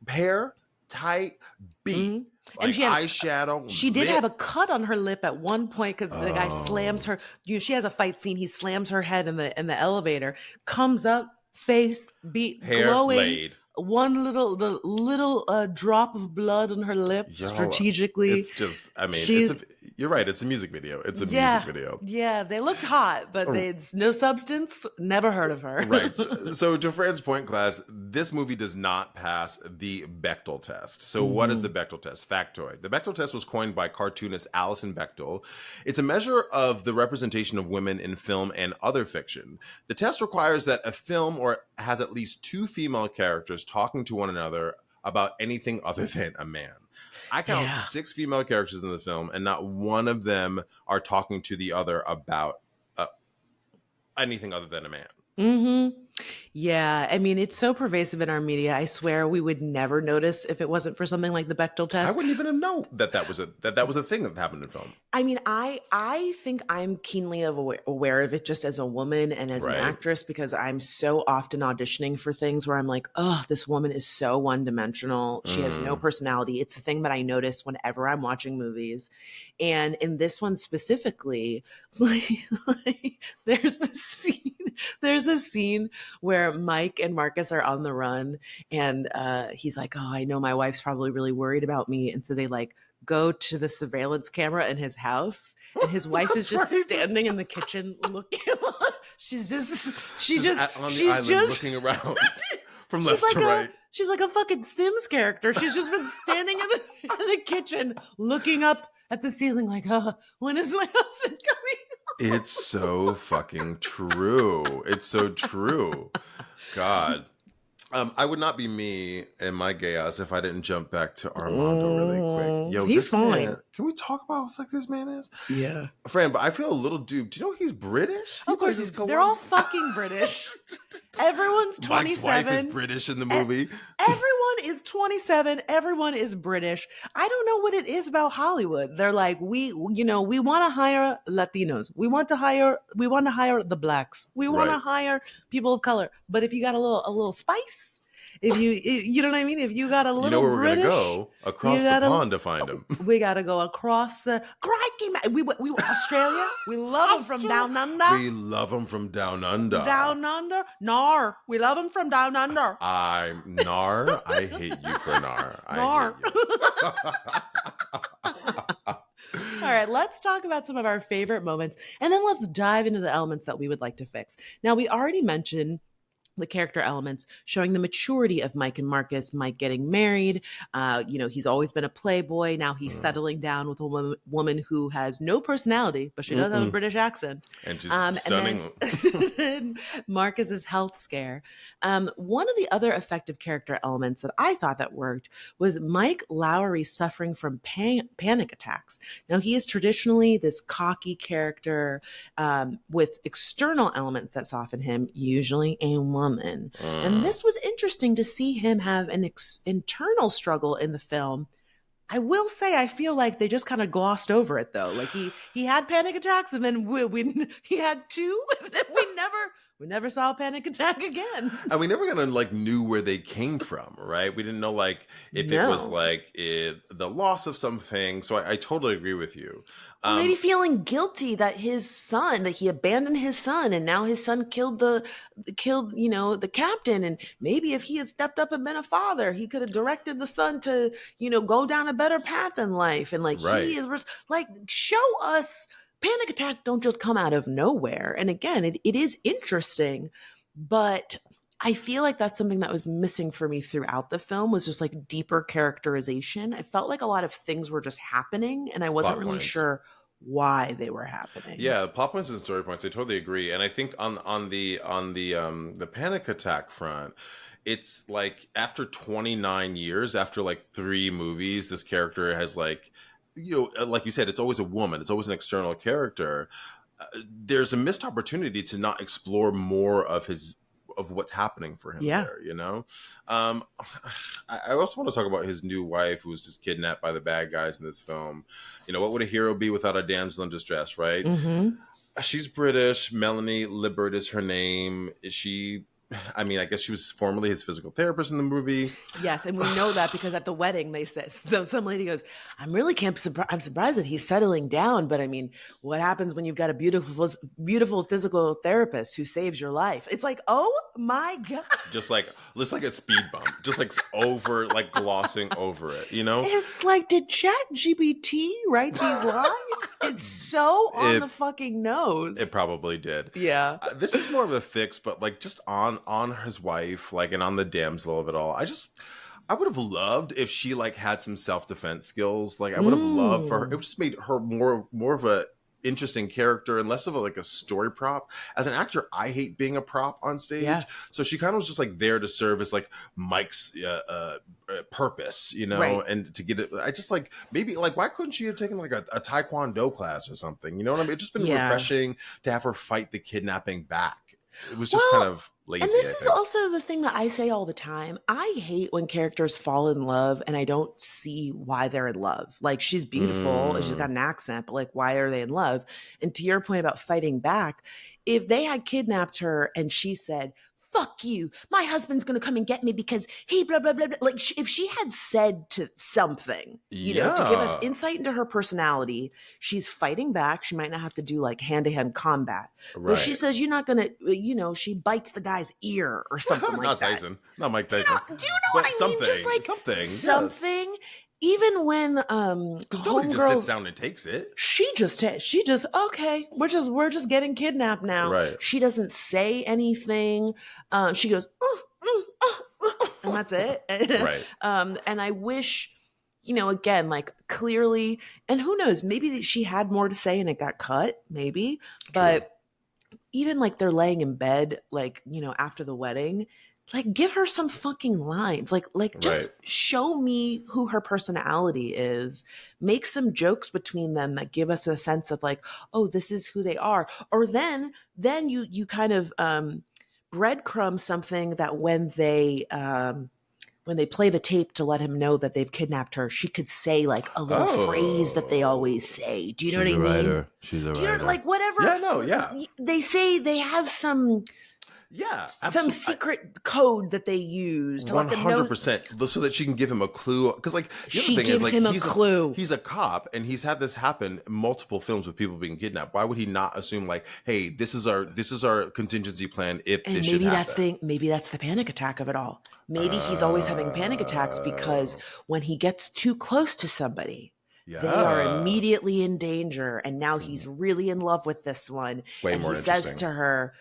B: Hair tight, beat. Like, and she had eyeshadow.
A: She did have a cut on her lip at one point because the guy slams her. She has a fight scene. He slams her head in the elevator. Comes up, face beat,
B: hair
A: glowing.
B: laid.
A: One little drop of blood on her lip strategically.
B: It's just, I mean, you're right. It's a music video. It's a music video.
A: Yeah, they looked hot, but it's no substance. Never heard of her.
B: Right. So to Fred's point, class, this movie does not pass the Bechdel test. So what is the Bechdel test? Factoid. The Bechdel test was coined by cartoonist Alison Bechdel. It's a measure of the representation of women in film and other fiction. The test requires that a film has at least two female characters talking to one another about anything other than a man. I count 6 female characters in the film, and not one of them are talking to the other about anything other than a man.
A: Mm-hmm. Yeah, I mean, it's so pervasive in our media. I swear we would never notice if it wasn't for something like the Bechdel test.
B: I wouldn't even know that was a thing that happened in film.
A: I mean, I think I'm keenly aware of it just as a woman and as an actress, because I'm so often auditioning for things where I'm like, oh, this woman is so one-dimensional. She has no personality. It's the thing that I notice whenever I'm watching movies. And in this one specifically, like there's a scene where Mike and Marcus are on the run, and he's like, oh, I know my wife's probably really worried about me. And so they like go to the surveillance camera in his house, and his wife is just standing in the kitchen looking. she's just
B: looking around from left to right.
A: She's like a fucking Sims character. She's just been standing in the kitchen looking up at the ceiling like, when is my husband coming?
B: It's so fucking true. It's so true. God. I would not be me and my gay ass if I didn't jump back to Armando really quick. Yo,
A: he's fine.
B: Man, can we talk about how sick this man is?
A: Yeah.
B: Friend, but I feel a little duped. Do you know he's British?
A: Of course, they're all fucking British. Everyone's 27.
B: Mike's wife is British in the movie.
A: Everyone is 27. Everyone is British. I don't know what it is about Hollywood. They're like, we want to hire Latinos. We want to hire the blacks. We want to hire people of color. But if you got a little spice, if you know what I mean? If you got a little,
B: where
A: British,
B: we're gonna go across the pond to find him.
A: We gotta go across the crikey. We Australia. We love them from down under.
B: We love them from down under.
A: Down under, nar. We love them from down under.
B: I hate you for nar.
A: Nar. All right, let's talk about some of our favorite moments, and then let's dive into the elements that we would like to fix. Now, we already mentioned the character elements showing the maturity of Mike and Marcus. Mike getting married. He's always been a playboy. Now he's settling down with a woman who has no personality, but she does have a British accent.
B: And she's stunning.
A: And then Marcus's health scare. One of the other effective character elements that I thought that worked was Mike Lowry suffering from panic attacks. Now he is traditionally this cocky character with external elements that soften him, usually a woman. And this was interesting to see him have an internal struggle in the film. I will say, I feel like they just kind of glossed over it though. Like he had panic attacks, and then he had 2, and then we never saw a panic attack again.
B: And we never kind of knew where they came from, right? We didn't know if it was the loss of something. So I totally agree with you.
A: Maybe feeling guilty that he abandoned his son, and now his son killed the captain. And maybe if he had stepped up and been a father, he could have directed the son to, go down a better path in life. And he is show us. Panic attacks don't just come out of nowhere. And again, it is interesting, but I feel like that's something that was missing for me throughout the film, was just deeper characterization. I felt like a lot of things were just happening, and I wasn't really sure why they were happening.
B: Yeah, plot points and story points, I totally agree. And I think on the panic attack front, it's like after 29 years, after like 3 movies, this character has like, like you said, it's always a woman. It's always an external character. There's a missed opportunity to not explore more of what's happening for him
A: Yeah.
B: there, um I also want to talk about his new wife, who was just kidnapped by the bad guys in this film. What would a hero be without a damsel in distress, right?
A: Mm-hmm.
B: She's British. Melanie Libbert is her name. I mean, I guess she was formerly his physical therapist in the movie.
A: Yes, and we know that because at the wedding they said, so some lady goes, I'm surprised that he's settling down, but I mean, what happens when you've got a beautiful physical therapist who saves your life? It's like, oh my God.
B: Just like a speed bump, just like like glossing over it,
A: It's like, did ChatGPT write these lines? It's so on the fucking nose.
B: It probably did.
A: Yeah.
B: This is more of a fix, but like just on his wife, like, and on the damsel of it all. I would have loved if she like had some self-defense skills. Like I would have loved for her. It just made her more of a interesting character and less of a story prop. As an actor, I hate being a prop on stage.
A: Yeah.
B: So she kind of was just like there to serve as like Mike's purpose,
A: Right.
B: and to get it. I just like, maybe like, why couldn't she have taken like a taekwondo class or something? You know what I mean? It's just been refreshing to have her fight the kidnapping back. It was just kind of lazy.
A: And this is also the thing that I say all the time. I hate when characters fall in love and I don't see why they're in love. Like, she's beautiful and she's got an accent, but like, why are they in love? And to your point about fighting back, if they had kidnapped her and she said, fuck you, my husband's going to come and get me because he blah, blah, blah, blah. Like, if she had said to something, to give us insight into her personality, she's fighting back. She might not have to do like hand-to-hand combat. Right. But she says, you're not going to, she bites the guy's ear or something like
B: not
A: that.
B: Tyson. Not Mike Tyson.
A: Do you know what I mean? Just like something. Yes. Even when
B: because nobody just sits down and takes it.
A: She just okay, we're just getting kidnapped now.
B: Right.
A: She doesn't say anything. She goes and that's it.
B: Right.
A: And I wish, again, like, clearly, and who knows, maybe she had more to say and it got cut, maybe. But even like they're laying in bed, like, after the wedding, like, give her some fucking lines. Like just show me who her personality is. Make some jokes between them that give us a sense of like, oh, this is who they are. Or then you kind of breadcrumb something that when they play the tape to let him know that they've kidnapped her, she could say like a little phrase that they always say. Do you know what I mean?
C: She's a writer.
A: Like, whatever.
B: Yeah, no, yeah.
A: They say they have some.
B: Yeah,
A: some secret code that they use to
B: 100%, so that she can give him a clue. Because like the other thing is, like,
A: him a clue.
B: He's a cop, and he's had this happen in multiple films with people being kidnapped. Why would he not assume like, hey, this is our contingency plan if this should happen?
A: Maybe that's the panic attack of it all. Maybe he's always having panic attacks because when he gets too close to somebody, they are immediately in danger, and now he's really in love with this one.
B: Way
A: and
B: more
A: he says to her,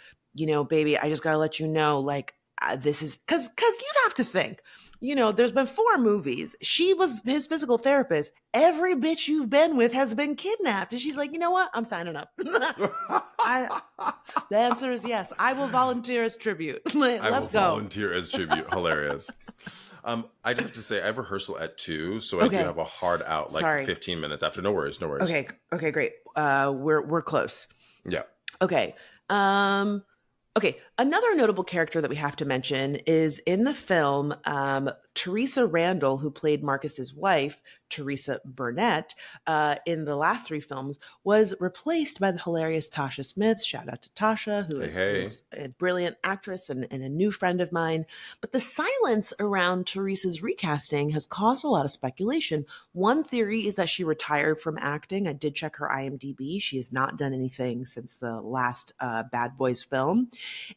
A: baby, I just got to let you know, like, this is because you'd have to think, there's been 4 movies. She was his physical therapist. Every bitch you've been with has been kidnapped. And she's like, you know what? I'm signing up. The answer is yes. I will volunteer as tribute. Let's go.
B: Volunteer as tribute. Hilarious. I just have to say, I have rehearsal at 2, so I do have a hard out, like 15 minutes after. No worries.
A: Okay, great. We're close.
B: Yeah.
A: Okay. Okay, another notable character that we have to mention is in the film, Teresa Randall, who played Marcus's wife, Teresa Burnett, in the last 3 films, was replaced by the hilarious Tasha Smith. Shout out to Tasha, who is a brilliant actress and a new friend of mine. But the silence around Teresa's recasting has caused a lot of speculation. One theory is that she retired from acting. I did check her IMDb. She has not done anything since the last Bad Boys film.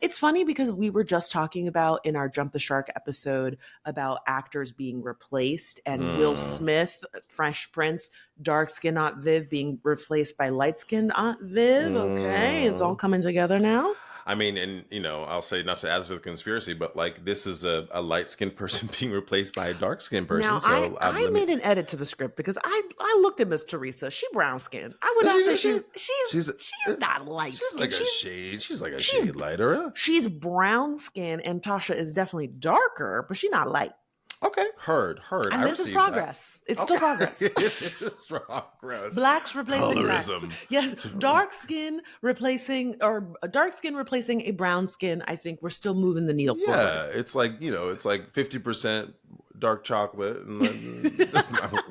A: It's funny because we were just talking about in our Jump the Shark episode about actors being replaced, and Will Smith, Fresh Prince, dark-skinned Aunt Viv being replaced by light-skinned Aunt Viv. Okay, it's all coming together now.
B: I mean, and I'll say not to add to the conspiracy, but like this is a light skinned person being replaced by a dark skinned person.
A: Now,
B: So
A: I
B: let me.
A: made an edit to the script because I looked at Miss Teresa. She brown skinned. I would not say she's not light
B: She's
A: skinned.
B: like a shade. She's like a
A: she's
B: shade lighter.
A: she's brown skinned, and Tasha is definitely darker, but she's not light.
B: Okay, heard.
A: And
B: I
A: this is
B: received
A: progress.
B: that.
A: It's still progress.
B: It's progress.
A: Blacks replacing
B: Colorism.
A: black. Yes, dark skin replacing a brown skin. I think we're still moving the needle forward.
B: Yeah, it's like it's like 50% dark chocolate and then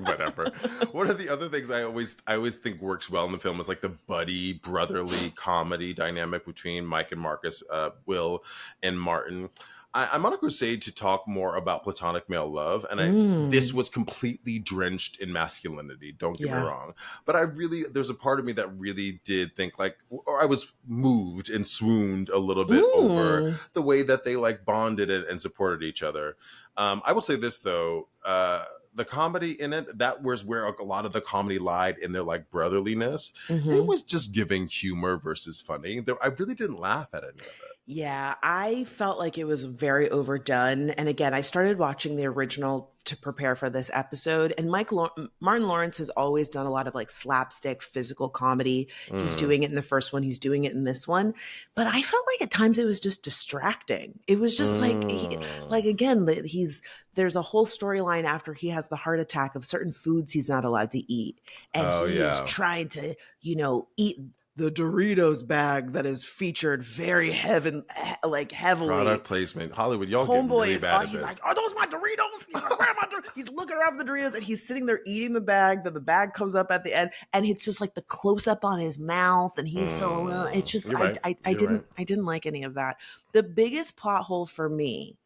B: whatever. One of the other things I always think works well in the film is like the buddy brotherly comedy dynamic between Mike and Marcus, Will and Martin. I'm on a crusade to talk more about platonic male love, and this was completely drenched in masculinity. Don't get me wrong, but there's a part of me that really did think like, or I was moved and swooned a little bit over the way that they like bonded and supported each other. I will say this though. The comedy in it, that was where a lot of the comedy lied in their like brotherliness. It was just giving humor versus funny. I really didn't laugh at any of it.
A: Yeah, I felt like it was very overdone. And again, I started watching the original to prepare for this episode. And Martin Lawrence has always done a lot of like slapstick physical comedy. He's doing it in the first one. He's doing it in this one. But I felt like at times it was just distracting. It was just again, there's a whole storyline after he has the heart attack of certain foods he's not allowed to eat. And he is trying to, eat the Doritos bag that is featured very heavily.
B: Product placement. Hollywood, y'all get really bad at this.
A: He's like, are those my Doritos? He's like, where are my Doritos? He's looking around for the Doritos and he's sitting there eating the bag. Then the bag comes up at the end and it's just like the close up on his mouth. And he's it's just, I didn't like any of that. The biggest plot hole for me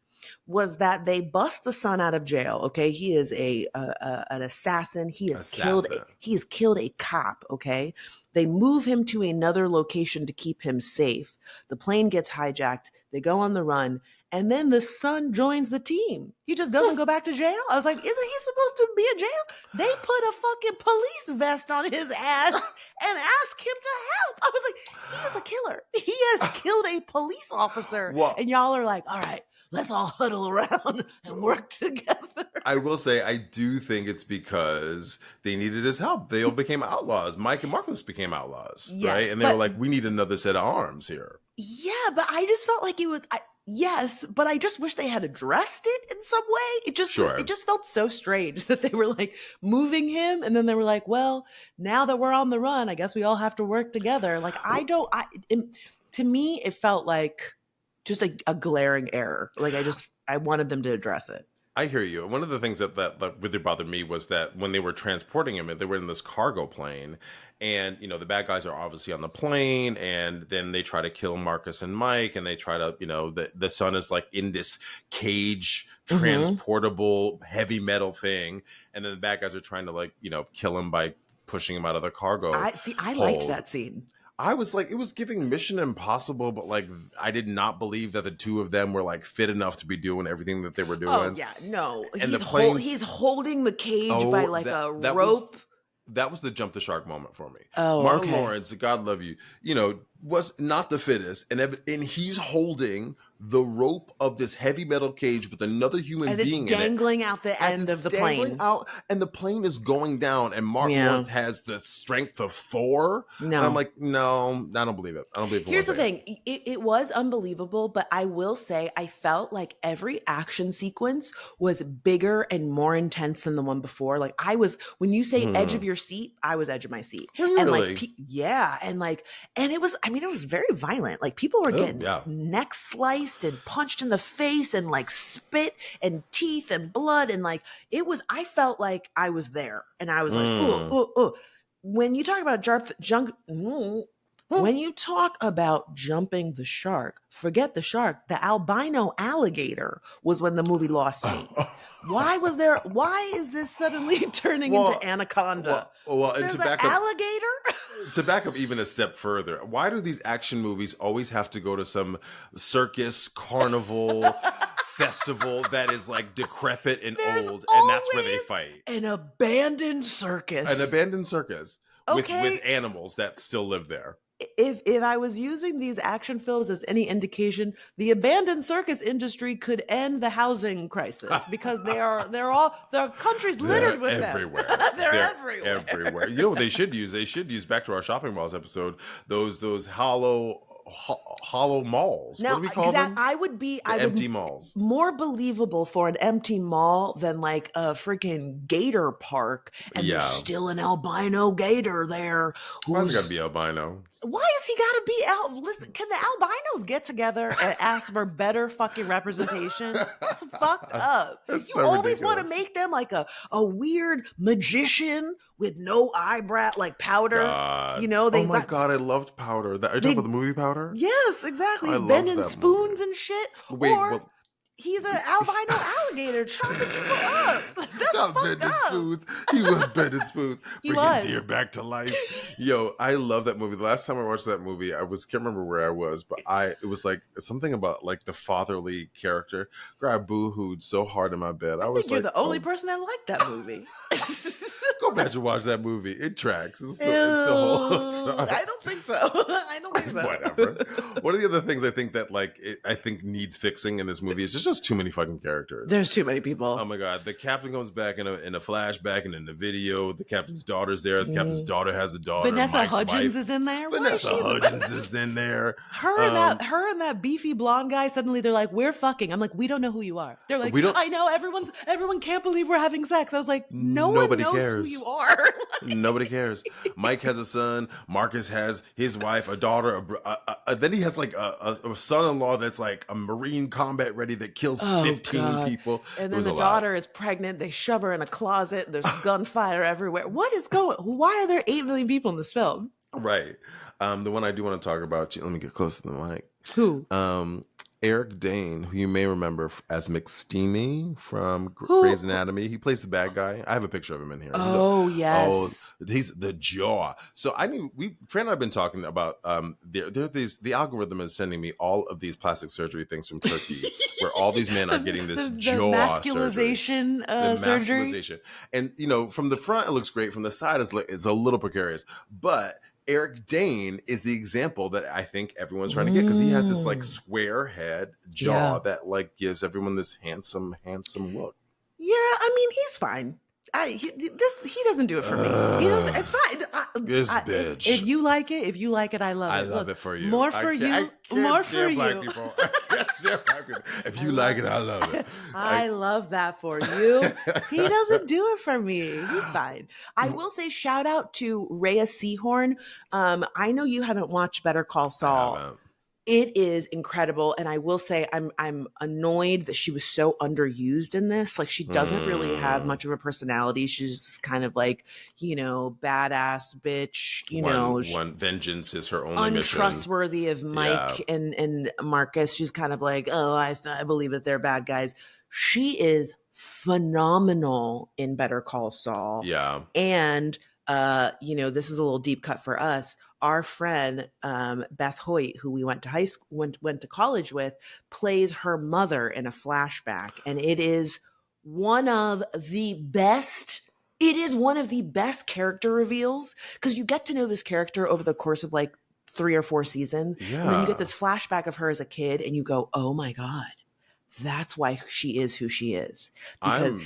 A: was that they bust the son out of jail. Okay, he is an assassin. He has killed a cop. Okay, they move him to another location to keep him safe. The plane gets hijacked. They go on the run, and then the son joins the team. He just doesn't go back to jail. I was like, isn't he supposed to be in jail? They put a fucking police vest on his ass and asked him to help. I was like, he is a killer. He has killed a police officer, and y'all are like, all right, let's all huddle around and work together.
B: I will say, I do think it's because they needed his help. They all became outlaws. Mike and Marcus became outlaws, right? And they were like, we need another set of arms here.
A: Yeah, but I just felt like it was... Yes, but I just wish they had addressed it in some way. It just felt so strange that they were like moving him, and then they were like, well, now that we're on the run, I guess we all have to work together. Like, to me, it felt like just a glaring error. Like I wanted them to address it.
B: I hear you. One of the things that really bothered me was that when they were transporting him, they were in this cargo plane, and the bad guys are obviously on the plane, and then they try to kill Marcus and Mike, and they try to the son is like in this cage transportable heavy metal thing, and then the bad guys are trying to kill him by pushing him out of the cargo.
A: I liked that scene.
B: I was like, it was giving Mission Impossible, but like, I did not believe that the two of them were like fit enough to be doing everything that they were doing.
A: Oh yeah, no.
B: And
A: he's holding the cage by like a rope.
B: That was the jump the shark moment for me.
A: Oh,
B: Martin Lawrence, God love you, was not the fittest, and he's holding the rope of this heavy metal cage with another human being
A: in it, dangling out the end of the plane.
B: And the plane is going down, and Martin Lawrence has the strength of Thor. No, and I'm like, no, I don't believe it. I don't believe it.
A: Here's the thing: it was unbelievable, but I will say I felt like every action sequence was bigger and more intense than the one before. Like when you say edge of your seat, I was edge of my seat,
B: really?
A: And it was. I mean, it was very violent. Like people were getting necks sliced and punched in the face and like spit and teeth and blood. And like, I felt like I was there and I was like, oh. When you talk about when you talk about jumping the shark, forget the shark. The albino alligator was when the movie lost me. Why is this suddenly turning into Anaconda?
B: Well, and
A: there's an alligator?
B: To back up even a step further, why do these action movies always have to go to some circus, carnival, festival that is like decrepit and old, and that's where they fight?
A: An abandoned circus.
B: With animals that still live there.
A: if I was using these action films as any indication, the abandoned circus industry could end the housing crisis because the country's
B: They're
A: littered with
B: everywhere.
A: them. They're
B: Everywhere. You know what they should use? They should use, back to our shopping malls episode, those hollow malls.
A: Now,
B: What do we call them?
A: I would
B: Empty malls.
A: more believable for an empty mall than like a freaking gator park, and there's still an albino gator there.
B: Why's it got to be albino?
A: Why is he got to be Listen, can the albinos get together and ask for better fucking representation? That's fucked up.
B: That's
A: You
B: so
A: always want to
B: ridiculous.
A: make them like a weird magician with no eyebrow, like Powder.
B: God.
A: You know,
B: Oh my God, I loved Powder. Are you talking about the movie Powder?
A: Yes, exactly.
B: I
A: He's
B: loved
A: bending
B: that
A: spoons
B: movie.
A: and shit.
B: Wait,
A: or
B: well-
A: he's an albino alligator chopping people up. That's
B: Not
A: fucked
B: bending
A: up.
B: spoons. He was bending spoons.
A: He
B: Bringing
A: was.
B: deer back to life. Yo, I love that movie. The last time I watched that movie, can't remember where I was, but it was like something about like the fatherly character. Girl, I boo-hooed so hard in my bed.
A: I
B: was
A: think you're
B: like,
A: the only person that liked that movie.
B: go back and watch that movie. It tracks. It's the whole time.
A: I don't think so. I don't think so.
B: Whatever. One of the other things I think that I think needs fixing in this movie is just too many fucking characters.
A: There's too many people.
B: Oh my God. The captain comes back in a flashback and in the video. The captain's daughter's there. The captain's daughter has a daughter.
A: Vanessa
B: Mike's
A: Hudgens
B: wife.
A: is in there.
B: Vanessa Hudgens is in there.
A: Her and that beefy blonde guy, suddenly they're like, we're fucking. I'm like, we don't know who you are. They're like, I know, everyone can't believe we're having sex. I was like, nobody knows
B: cares.
A: who you are.
B: Nobody cares. Mike has a son. Marcus has his wife, a daughter. Then he has like a son-in-law that's like a Marine combat ready that kills 15 people.
A: And then the daughter is pregnant. They shove her in a closet. There's gunfire everywhere. What is going? Why are there 8 million people in this film?
B: Right. The one I do want to talk about, let me get close to the mic.
A: Who?
B: Eric Dayne, who you may remember as McSteamy from Grey's Anatomy. He plays the bad guy. I have a picture of him in here.
A: Yes.
B: He's the jaw. So I knew Fran and I have been talking about the algorithm is sending me all of these plastic surgery things from Turkey where all these men are getting this jaw
A: masculization surgery.
B: Masculization. And from the front it looks great. From the side it's a little precarious. But Eric Dayne is the example that I think everyone's trying to get because he has this like square head jaw that like gives everyone this handsome look.
A: Yeah, I mean he's fine. He doesn't do it for me. He doesn't. It's fine.
B: This bitch.
A: If you like it, I love it.
B: I love it for you.
A: More for you. More for you.
B: Black people. I can't stand black people. If you like it, I love it.
A: I love that for you. He doesn't do it for me. He's fine. I will say shout out to Rhea Seehorn. I know you haven't watched Better Call Saul. It is incredible, and I will say I'm annoyed that she was so underused in this. Like she doesn't really have much of a personality. She's just kind of like, badass bitch.
B: One vengeance is her only
A: untrustworthy
B: mission.
A: Of Mike and Marcus. She's kind of like, oh, I believe that they're bad guys. She is phenomenal in Better Call Saul.
B: Yeah,
A: and this is a little deep cut for us. Our friend Beth Hoyt, who we went to college with, plays her mother in a flashback, and it is one of the best. It is one of the best character reveals because you get to know this character over the course of like 3 or 4 seasons, and then you get this flashback of her as a kid, and you go, "Oh my God, that's why she is who she is." Because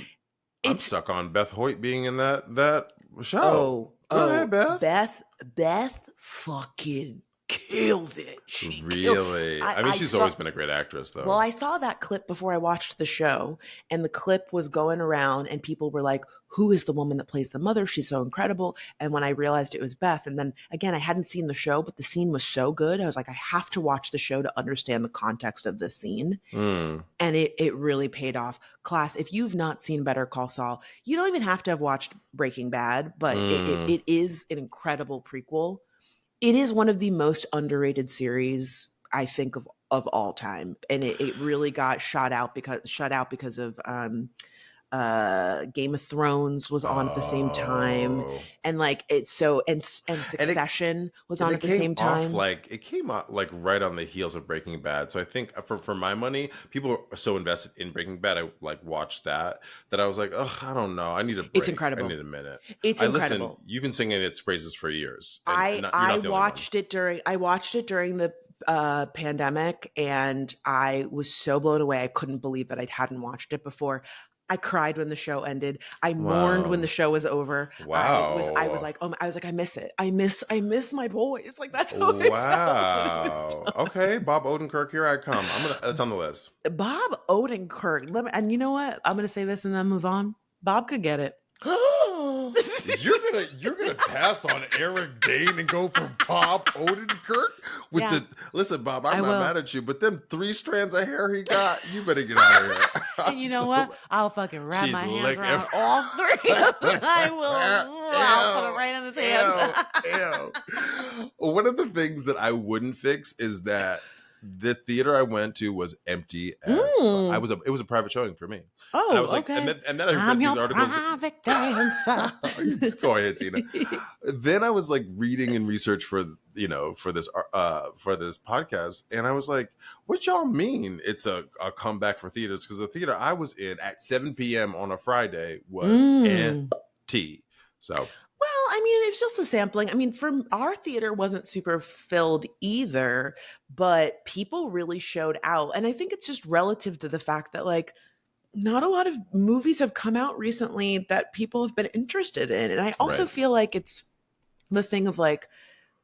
B: I'm stuck on Beth Hoyt being in that show. Go ahead, Beth.
A: Beth fucking kills it. She
B: really? She's always been a great actress, though.
A: Well, I saw that clip before I watched the show, and the clip was going around, and people were like, who is the woman that plays the mother? She's so incredible. And when I realized it was Beth, and then again, I hadn't seen the show, but the scene was so good. I was like, I have to watch the show to understand the context of this scene. And it really paid off. Class, if you've not seen Better Call Saul, you don't even have to have watched Breaking Bad, but it is an incredible prequel. It is one of the most underrated series, I think, of all time. And it really got shut out because of Game of Thrones was on at the same time,
B: Oh.
A: and like it's so and Succession was on
B: And
A: at the same time.
B: it came out like right on the heels of Breaking Bad. So I think for my money, people are so invested in Breaking Bad. I like watched that I was like, oh, I don't know. I need a
A: It's
B: break. I
A: incredible.
B: need a minute.
A: It's
B: I listen.
A: incredible.
B: You've been singing its praises for years, and you're
A: I
B: not the only one.
A: watched it during the pandemic, and I was so blown away. I couldn't believe that I hadn't watched it before. I cried when the show ended. I mourned when
B: Wow.
A: the show was over. I was
B: Wow.
A: like, oh, I was like, I miss it. I miss my boys. Like that's how I felt when it was
B: Wow.
A: done.
B: Okay, Bob Odenkirk, here I come. That's on the list.
A: Bob Odenkirk. And you know what? I'm gonna say this and then move on. Bob could get it.
B: You're gonna pass on Eric Dayne and go for Bob Odenkirk with
A: Yeah.
B: listen, Bob, I'm
A: I
B: not
A: will.
B: mad at you, but them 3 strands of hair he got, you better get out of here.
A: And you know what? I'll fucking wrap
B: She'd
A: my hands
B: lick
A: around
B: every-
A: all 3 of them. I will. I'll put it right in his hand.
B: Ew. One of the things that I wouldn't fix is that the theater I went to was empty as it was a private showing for me.
A: Oh,
B: and I was like,
A: okay.
B: and then I
A: I'm
B: read
A: your
B: these articles.
A: private dancer.
B: Go ahead, Tina. Then I was like reading and research for this podcast, and I was like, what y'all mean it's a comeback for theaters? Because the theater I was in at 7 p.m. on a Friday was empty. So
A: Well, I mean, it's just a sampling. I mean, from our theater wasn't super filled either, but people really showed out. And I think it's just relative to the fact that like not a lot of movies have come out recently that people have been interested in. And I also
B: Right.
A: feel like it's the thing of like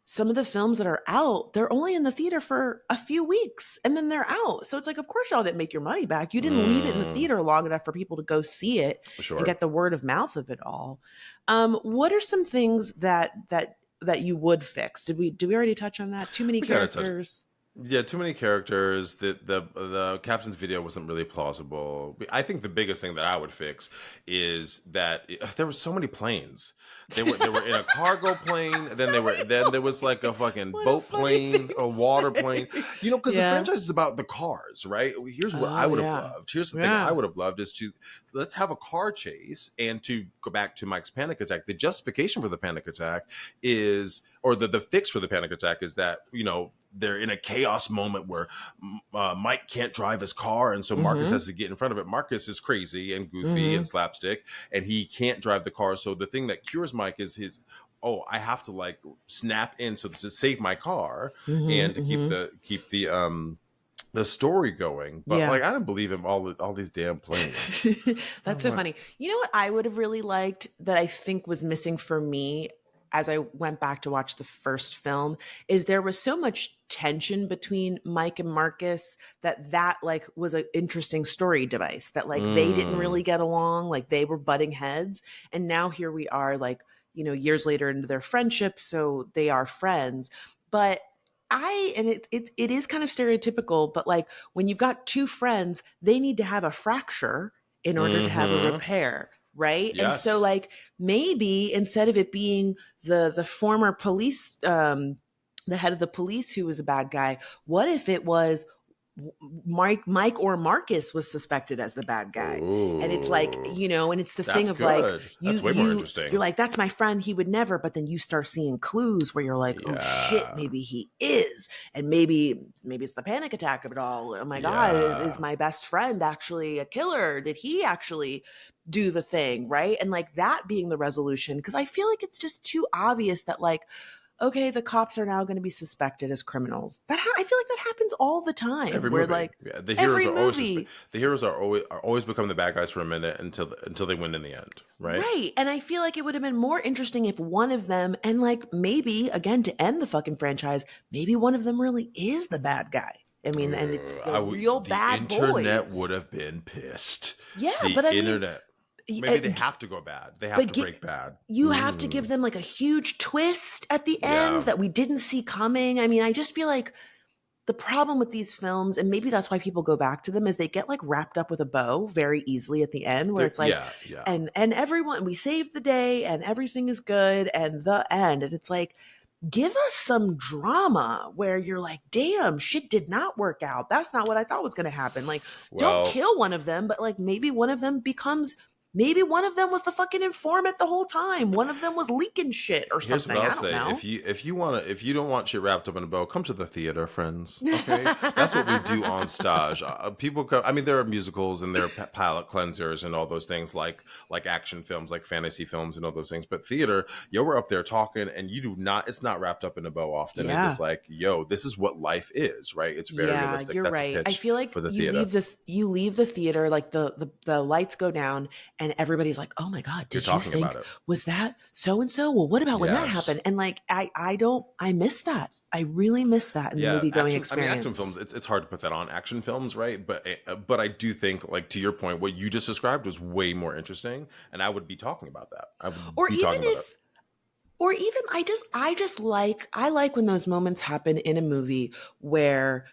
A: some of the films that are out, they're only in the theater for a few weeks and then they're out. So it's like, of course, y'all didn't make your money back. You didn't leave it in the theater long enough for people to go see it
B: Sure.
A: and get the word of mouth of it all. What are some things that you would fix? Did we already touch on that? Too many characters.
B: Yeah, too many characters. The captain's video wasn't really plausible. I think the biggest thing that I would fix is that there were so many planes. They were in a cargo plane. Then there was like a fucking boat plane, a water plane. Because the franchise is about the cars, right? Here's what I would have loved. Here's the thing I would have loved is to let's have a car chase, and to go back to Mike's panic attack. The justification for the panic attack is, or the fix for the panic attack is that they're in a chaos moment where Mike can't drive his car, and so Marcus has to get in front of it. Marcus is crazy and goofy and slapstick, and he can't drive the car. So the thing that cures Mike is I have to like snap in to save my car and to keep the story going. But like I didn't believe him all these damn planes.
A: That's so funny. You know what I would have really liked that I think was missing for me as I went back to watch the first film is there was so much tension between Mike and Marcus that like was an interesting story device that like they didn't really get along, like they were butting heads. And now here we are like, years later into their friendship. So they are friends, but it is kind of stereotypical, but like when you've got 2 friends, they need to have a fracture in order to have a repair. Right.
B: Yes.
A: And so like maybe instead of it being the former police, the head of the police who was a bad guy, what if it was Mike or Marcus was suspected as the bad guy?
B: Ooh.
A: And it's like, and it's the thing of
B: good.
A: like,
B: That's way more interesting.
A: You're like, that's my friend. He would never. But then you start seeing clues where you're like, oh shit, maybe he is. And maybe it's the panic attack of it all. Oh my God, is my best friend actually a killer? Did he actually do the thing? Right. And like that being the resolution, because I feel like it's just too obvious that like, okay, the cops are now going to be suspected as criminals. I feel like that happens all the time.
B: Every
A: where
B: movie.
A: like
B: the heroes
A: every
B: are
A: movie.
B: always the heroes are always become the bad guys for a minute until they win in the end, right?
A: Right. And I feel like it would have been more interesting if one of them, and like maybe again to end the fucking franchise, maybe one of them really is the bad guy. I mean, and it's the real bad boys.
B: The internet would have been pissed.
A: Yeah,
B: the
A: but I mean,
B: internet. Maybe they have to go bad. They have to break bad.
A: You have to give them like a huge twist at the end that we didn't see coming. I mean, I just feel like the problem with these films, and maybe that's why people go back to them, is they get like wrapped up with a bow very easily at the end, where it's like, and everyone, we saved the day and everything is good and the end. And it's like, give us some drama where you're like, damn, shit did not work out. That's not what I thought was going to happen. Like, don't kill one of them, but like maybe one of them becomes Maybe one of them was the fucking informant the whole time. One of them was leaking shit or
B: Here's
A: something.
B: what I'll
A: I don't
B: say:
A: know.
B: if you don't want shit wrapped up in a bow, come to the theater, friends. Okay, that's what we do on stage. People come. I mean, there are musicals and there are palate cleansers and all those things, like action films, like fantasy films, and all those things. But theater, yo, we're up there talking, and you do not. It's not wrapped up in a bow often. It
A: Yeah.
B: is like, yo, this is what life is, right? It's very
A: Yeah,
B: realistic.
A: you're
B: That's a
A: right. I
B: pitch
A: feel like
B: for the
A: you
B: theater.
A: leave the theater, like the lights go down and everybody's like, "Oh my God,
B: You're
A: did you
B: talking
A: think,
B: about it.
A: was that so and so? Well, what about when that
B: Yes.
A: happened?" And like I miss that. I really miss that in the movie going experience.
B: Action films. It's hard to put that on action films, right? But I do think, like, to your point, what you just described was way more interesting, and I would be talking about that. I would
A: Or
B: be
A: even
B: talking about it.
A: if or even I like when those moments happen in a movie where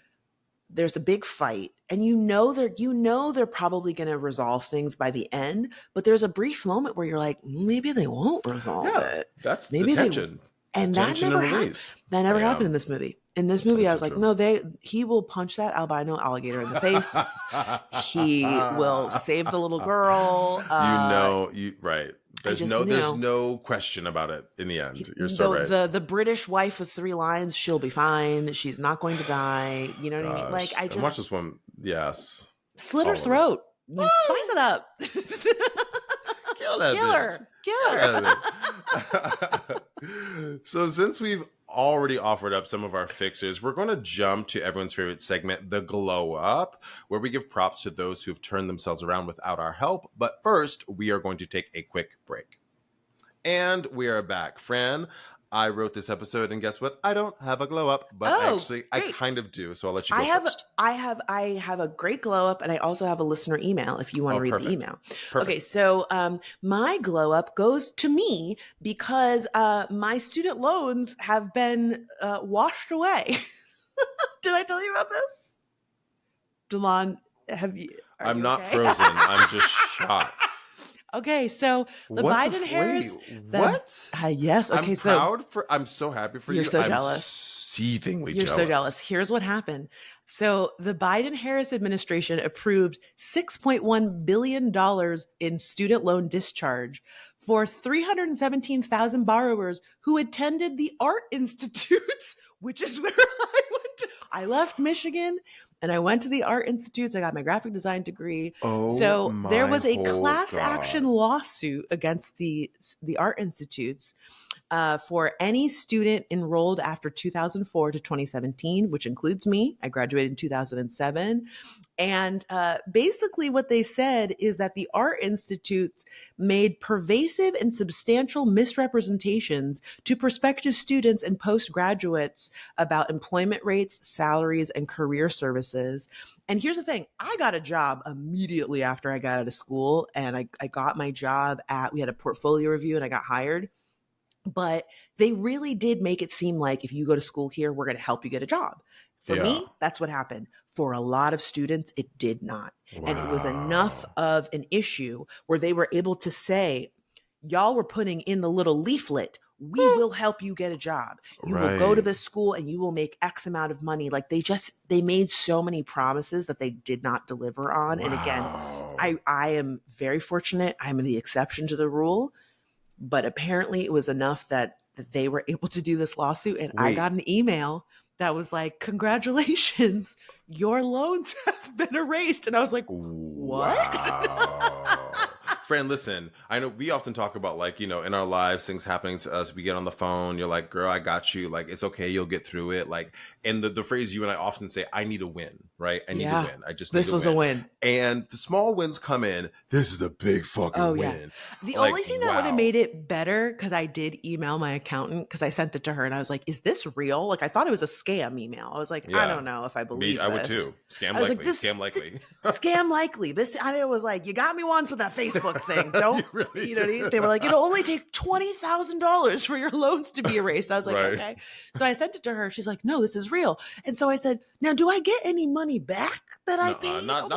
A: there's a big fight and they're probably going to resolve things by the end, but there's a brief moment where you're like, maybe they won't resolve
B: Yeah,
A: it.
B: that's
A: Maybe
B: the
A: they
B: tension.
A: and that
B: Tension
A: never
B: and
A: happened.
B: release.
A: That never
B: Yeah.
A: happened in this movie. In this movie,
B: That's
A: I was
B: so
A: like,
B: true.
A: no, he will punch that albino alligator in the face. He will save the little girl.
B: Right.
A: I
B: There's
A: just
B: there's
A: knew.
B: no question about it in the end. You're so right.
A: The British wife with 3 lines, she'll be fine. She's not going to die. You know what I mean? Like,
B: Gosh.
A: I
B: And watch
A: just
B: this one. Yes.
A: slit her
B: All of it.
A: throat. Spice it up.
B: Kill that
A: Kill
B: bitch.
A: her. Kill her.
B: So since we've already offered up some of our fixes, we're going to jump to everyone's favorite segment, the glow up, where we give props to those who've turned themselves around without our help. But first, we are going to take a quick break. And we are back. Fran, I wrote this episode, and guess what? I don't have a glow up, but I kind of do. So I'll let you go first.
A: I have a great glow up, and I also have a listener email if you want to read
B: perfect.
A: the email.
B: Perfect.
A: Okay, so my glow up goes to me because my student loans have been washed away. Did I tell you about this? Delon,
B: I'm not frozen. I'm just shocked.
A: Okay, so the Biden Harris.
B: What?
A: Yes. Okay,
B: I'm so happy for you.
A: You're so
B: I'm
A: jealous.
B: Seethingly
A: You're
B: jealous.
A: so jealous. Here's what happened. So the Biden Harris administration approved $6.1 billion in student loan discharge for 317,000 borrowers who attended the art institutes, which is where I went to. I left Michigan and I went to the art institutes. I got my graphic design degree. So there was a class action lawsuit against the art institutes for any student enrolled after 2004 to 2017, which includes me. I graduated in 2007. And basically what they said is that the art institutes made pervasive and substantial misrepresentations to prospective students and postgraduates about employment rates, salaries, and career services. And here's the thing. I got a job immediately after I got out of school, and I got my job we had a portfolio review and I got hired. But they really did make it seem like if you go to school here, we're going to help you get a job. For me, that's what happened. For a lot of students, it did not. Wow. And it was enough of an issue where they were able to say, y'all were putting in the little leaflet, we will help you get a job. You will go to this school and you will make X amount of money. Like they made so many promises that they did not deliver on. Wow. And again, I am very fortunate. I'm the exception to the rule. But apparently it was enough that they were able to do this lawsuit. And I got an email that was like, congratulations, your loans have been erased. And I was like, what?
B: Wow. Friend, listen, I know we often talk about, like, you know, in our lives, things happening to us. We get on the phone. You're like, girl, I got you. Like, it's okay. You'll get through it. Like, and the phrase you and I often say, I need a win, right? I need a win. I just need
A: this was a win.
B: And the small wins come in. This is a big fucking win.
A: The only thing that would have made it better, because I did email my accountant, because I sent it to her and I was like, is this real? Like, I thought it was a scam email. I was like, I don't know if I believe this.
B: I would too. Scam likely. Scam likely.
A: Scam likely. I was like, you got me once with that Facebook thing. Don't
B: really
A: you know what I mean? They were like, it'll only take $20,000 for your loans to be erased. I was like, okay. So I sent it to her. She's like, no, this is real. And so I said, now, do I get any money back that I paid?
B: Not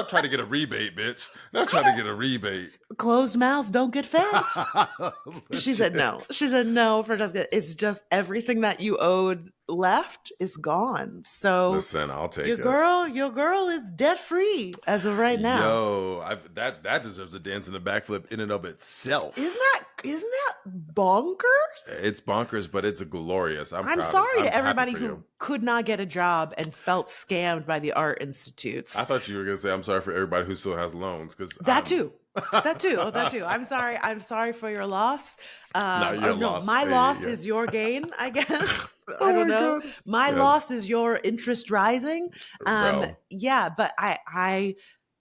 B: trying to get a rebate, bitch. Not trying to get a rebate.
A: Closed mouths don't get fed. She said no. She said no, Francesca. It's just everything that you owed left is gone. So
B: listen, I'll take it.
A: Your girl is debt free as of right now.
B: Yo, that deserves a dance in the backflip in and of itself.
A: Isn't that bonkers?
B: It's bonkers, but it's glorious.
A: I'm sorry to everybody who could not get a job and felt scammed by the art institutes.
B: I thought you were gonna say I'm sorry for everybody who still has loans, because
A: that too. I'm sorry for your loss.
B: Loss.
A: My loss is your gain, I guess. I don't know. God. My loss is your interest rising. Yeah, but I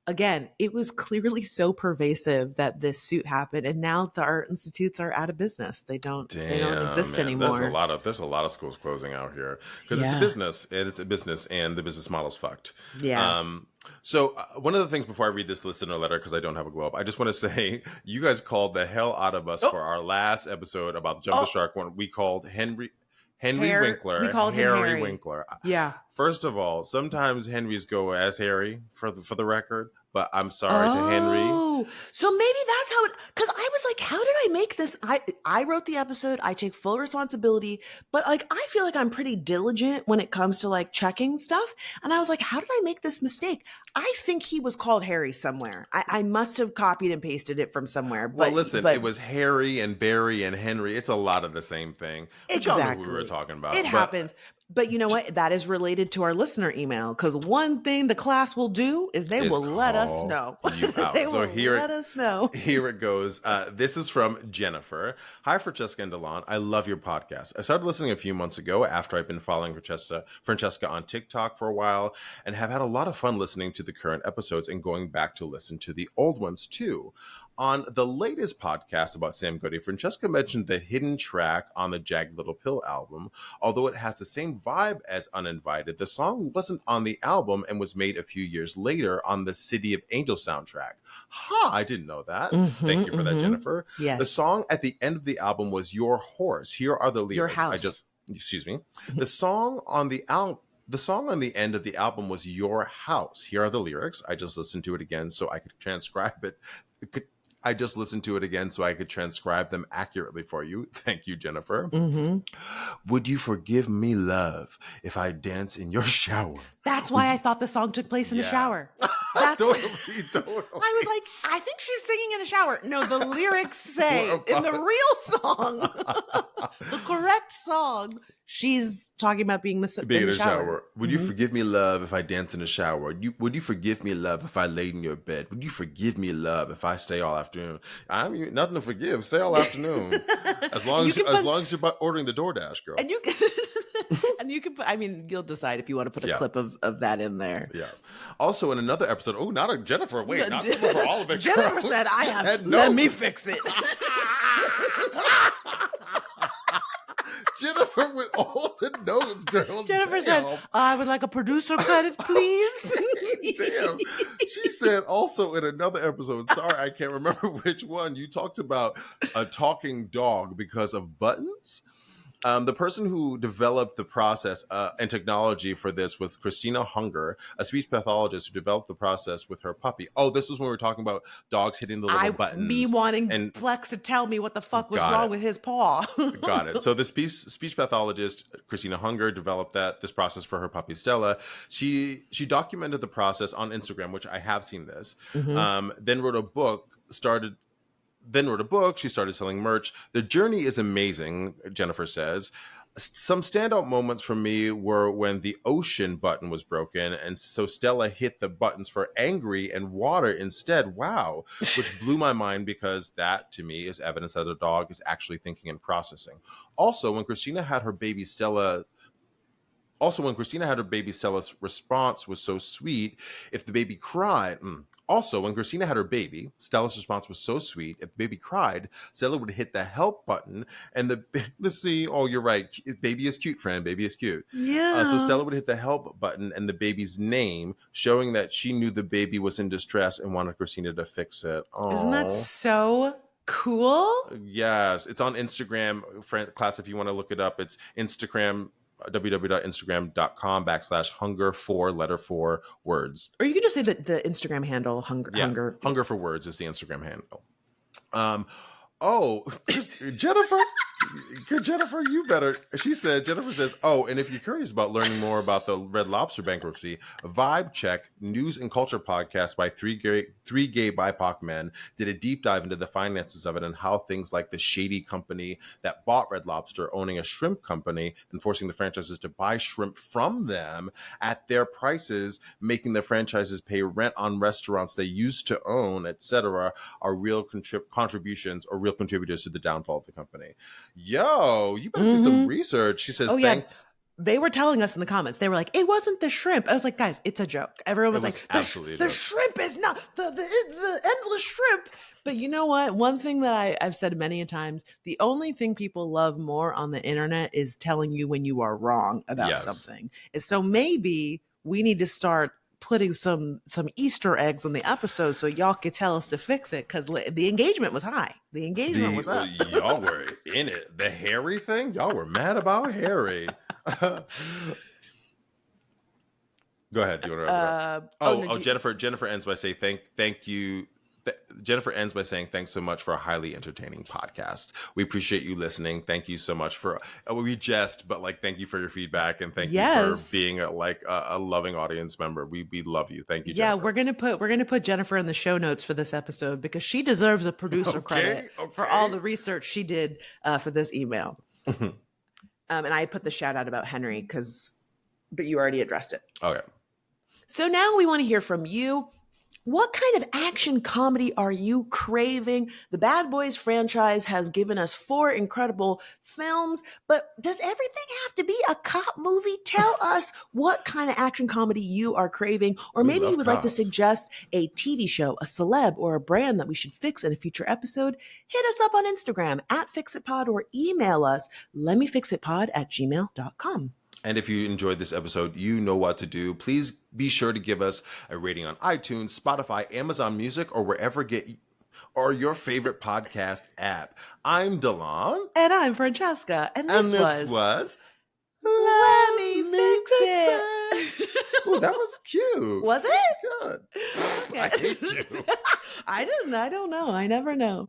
A: again, it was clearly so pervasive that this suit happened, and now the art institutes are out of business. They don't exist anymore.
B: There's a lot of schools closing out here because it's a business, and the business model's fucked.
A: Yeah.
B: So one of the things before I read this listener letter, because I don't have a globe, I just want to say you guys called the hell out of us for our last episode about the Jump the Shark one. We called Henry Winkler.
A: We called him Harry
B: Winkler.
A: Yeah.
B: First of all, sometimes Henrys go as Harry for the record, but I'm sorry to Henry.
A: So maybe that's how it, because I was like, how did I make this? I wrote the episode. I take full responsibility, but like, I feel like I'm pretty diligent when it comes to like checking stuff. And I was like, how did I make this mistake? I think he was called Harry somewhere. I must have copied and pasted it from somewhere. But,
B: it was Harry and Barry and Henry. It's a lot of the same thing.
A: Exactly.
B: Y'all knew what we were talking about.
A: It happens. But you know what? That is related to our listener email, because one thing the class will do is they will let us know. They will let us know.
B: Here it goes. This is from Jennifer. Hi, Francesca and Delon. I love your podcast. I started listening a few months ago after I've been following Francesca on TikTok for a while, and have had a lot of fun listening to the current episodes and going back to listen to the old ones too. On the latest podcast about Sam Goody, Francesca mentioned the hidden track on the Jagged Little Pill album. Although it has the same vibe as Uninvited, the song wasn't on the album and was made a few years later on the City of Angels soundtrack. I didn't know that. Thank you for that, Jennifer.
A: Yes.
B: The song at the end of the album was Your Horse. Here are the lyrics.
A: Your House.
B: Excuse me. The song on the end of the album was Your House. Here are the lyrics. I just listened to it again so I could transcribe it. I just listened to it again so I could transcribe them accurately for you. Thank you, Jennifer. Would you forgive me, love, if I dance in your shower?
A: That's why I thought the song took place in a shower. That's
B: totally.
A: I was like, I think she's singing in a shower. No, the lyrics say in the real song, the correct song, she's talking about being in the shower.
B: Would you forgive me, love, if I dance in the shower? Would you forgive me, love, if I laid in your bed? Would you forgive me, love, if I stay all afternoon? I mean, nothing to forgive. Stay all afternoon. As long as you're ordering the DoorDash, girl.
A: And you can put, I mean, you'll decide if you want to put a clip of that in there.
B: Yeah. Also, in another episode, not a Jennifer. Wait, not for all of it.
A: Jennifer said, "I have. Let me fix it."
B: Jennifer with all the notes, girl.
A: Jennifer said, "I would like a producer credit, please."
B: Damn. She said also in another episode, sorry, I can't remember which one, you talked about a talking dog because of buttons. The person who developed the process and technology for this was Christina Hunger, a speech pathologist who developed the process with her puppy. Oh, this was when we were talking about dogs hitting the little buttons.
A: Me wanting Flex to tell me what the fuck was wrong with his paw.
B: Got it. So the speech pathologist, Christina Hunger, developed this process for her puppy, Stella. She documented the process on Instagram, which I have seen this, then wrote a book, she started selling merch. The journey is amazing, Jennifer says. Some standout moments for me were when the ocean button was broken, and so Stella hit the buttons for angry and water instead. Wow, which blew my mind because that, to me, is evidence that a dog is actually thinking and processing. Also, when Christina had her baby Stella's response was so sweet. If the baby cried... Also, when Christina had her baby, Stella's response was so sweet. If the baby cried, Stella would hit the help button, and let's see. Oh, you're right. Baby is cute, friend. Baby is cute.
A: Yeah.
B: So Stella would hit the help button and the baby's name, showing that she knew the baby was in distress and wanted Christina to fix it. Aww.
A: Isn't that so cool?
B: Yes. It's on Instagram, class, if you want to look it up. It's Instagram, www.instagram.com/hunger4 words.
A: Or you can just say that the Instagram handle hunger.
B: Hunger for words is the Instagram handle. Jennifer, Jennifer, you better. Jennifer says, oh, and if you're curious about learning more about the Red Lobster bankruptcy, Vibe Check, news and culture podcast by three gay BIPOC men, did a deep dive into the finances of it and how things like the shady company that bought Red Lobster, owning a shrimp company and forcing the franchises to buy shrimp from them at their prices, making the franchises pay rent on restaurants they used to own, etc., are real contributions or real contributors to the downfall of the company. Yo, you better do some research. She says, thanks.
A: They were telling us in the comments. They were like, it wasn't the shrimp. I was like, guys, it's a joke. Everyone was like, the shrimp is not the endless shrimp. But you know what? One thing that I've said many a times, the only thing people love more on the internet is telling you when you are wrong about something. And so maybe we need to start putting some Easter eggs on the episode so y'all could tell us to fix it, because the engagement was high. The engagement was up.
B: Y'all were in it. The Harry thing, y'all were mad about Harry. Go ahead. Do you want to? Jennifer ends by saying thank you. Jennifer ends by saying, thanks so much for a highly entertaining podcast. We appreciate you listening. Thank you so much for, we jest, but like, thank you for your feedback. And thank you for being a loving audience member. We love you. Thank you, Jennifer.
A: Yeah, we're going to put Jennifer in the show notes for this episode because she deserves a producer credit for all the research she did for this email. And I put the shout out about Henry but you already addressed it.
B: Okay.
A: So now we want to hear from you. What kind of action comedy are you craving? The Bad Boys franchise has given us 4 incredible films, but does everything have to be a cop movie? Tell us what kind of action comedy you are craving, or maybe you would like to suggest a TV show, a celeb, or a brand that we should fix in a future episode. Hit us up on Instagram @FixItPod or email us lemmefixitpod@gmail.com.
B: And if you enjoyed this episode, you know what to do. Please be sure to give us a rating on iTunes, Spotify, Amazon Music, or wherever or your favorite podcast app. I'm DeLon.
A: And I'm Francesca. And this
B: was
A: Let Me Fix It.
B: Ooh, that was cute.
A: Was it?
B: Good.
A: Okay.
B: I hate you.
A: I don't know. I never know.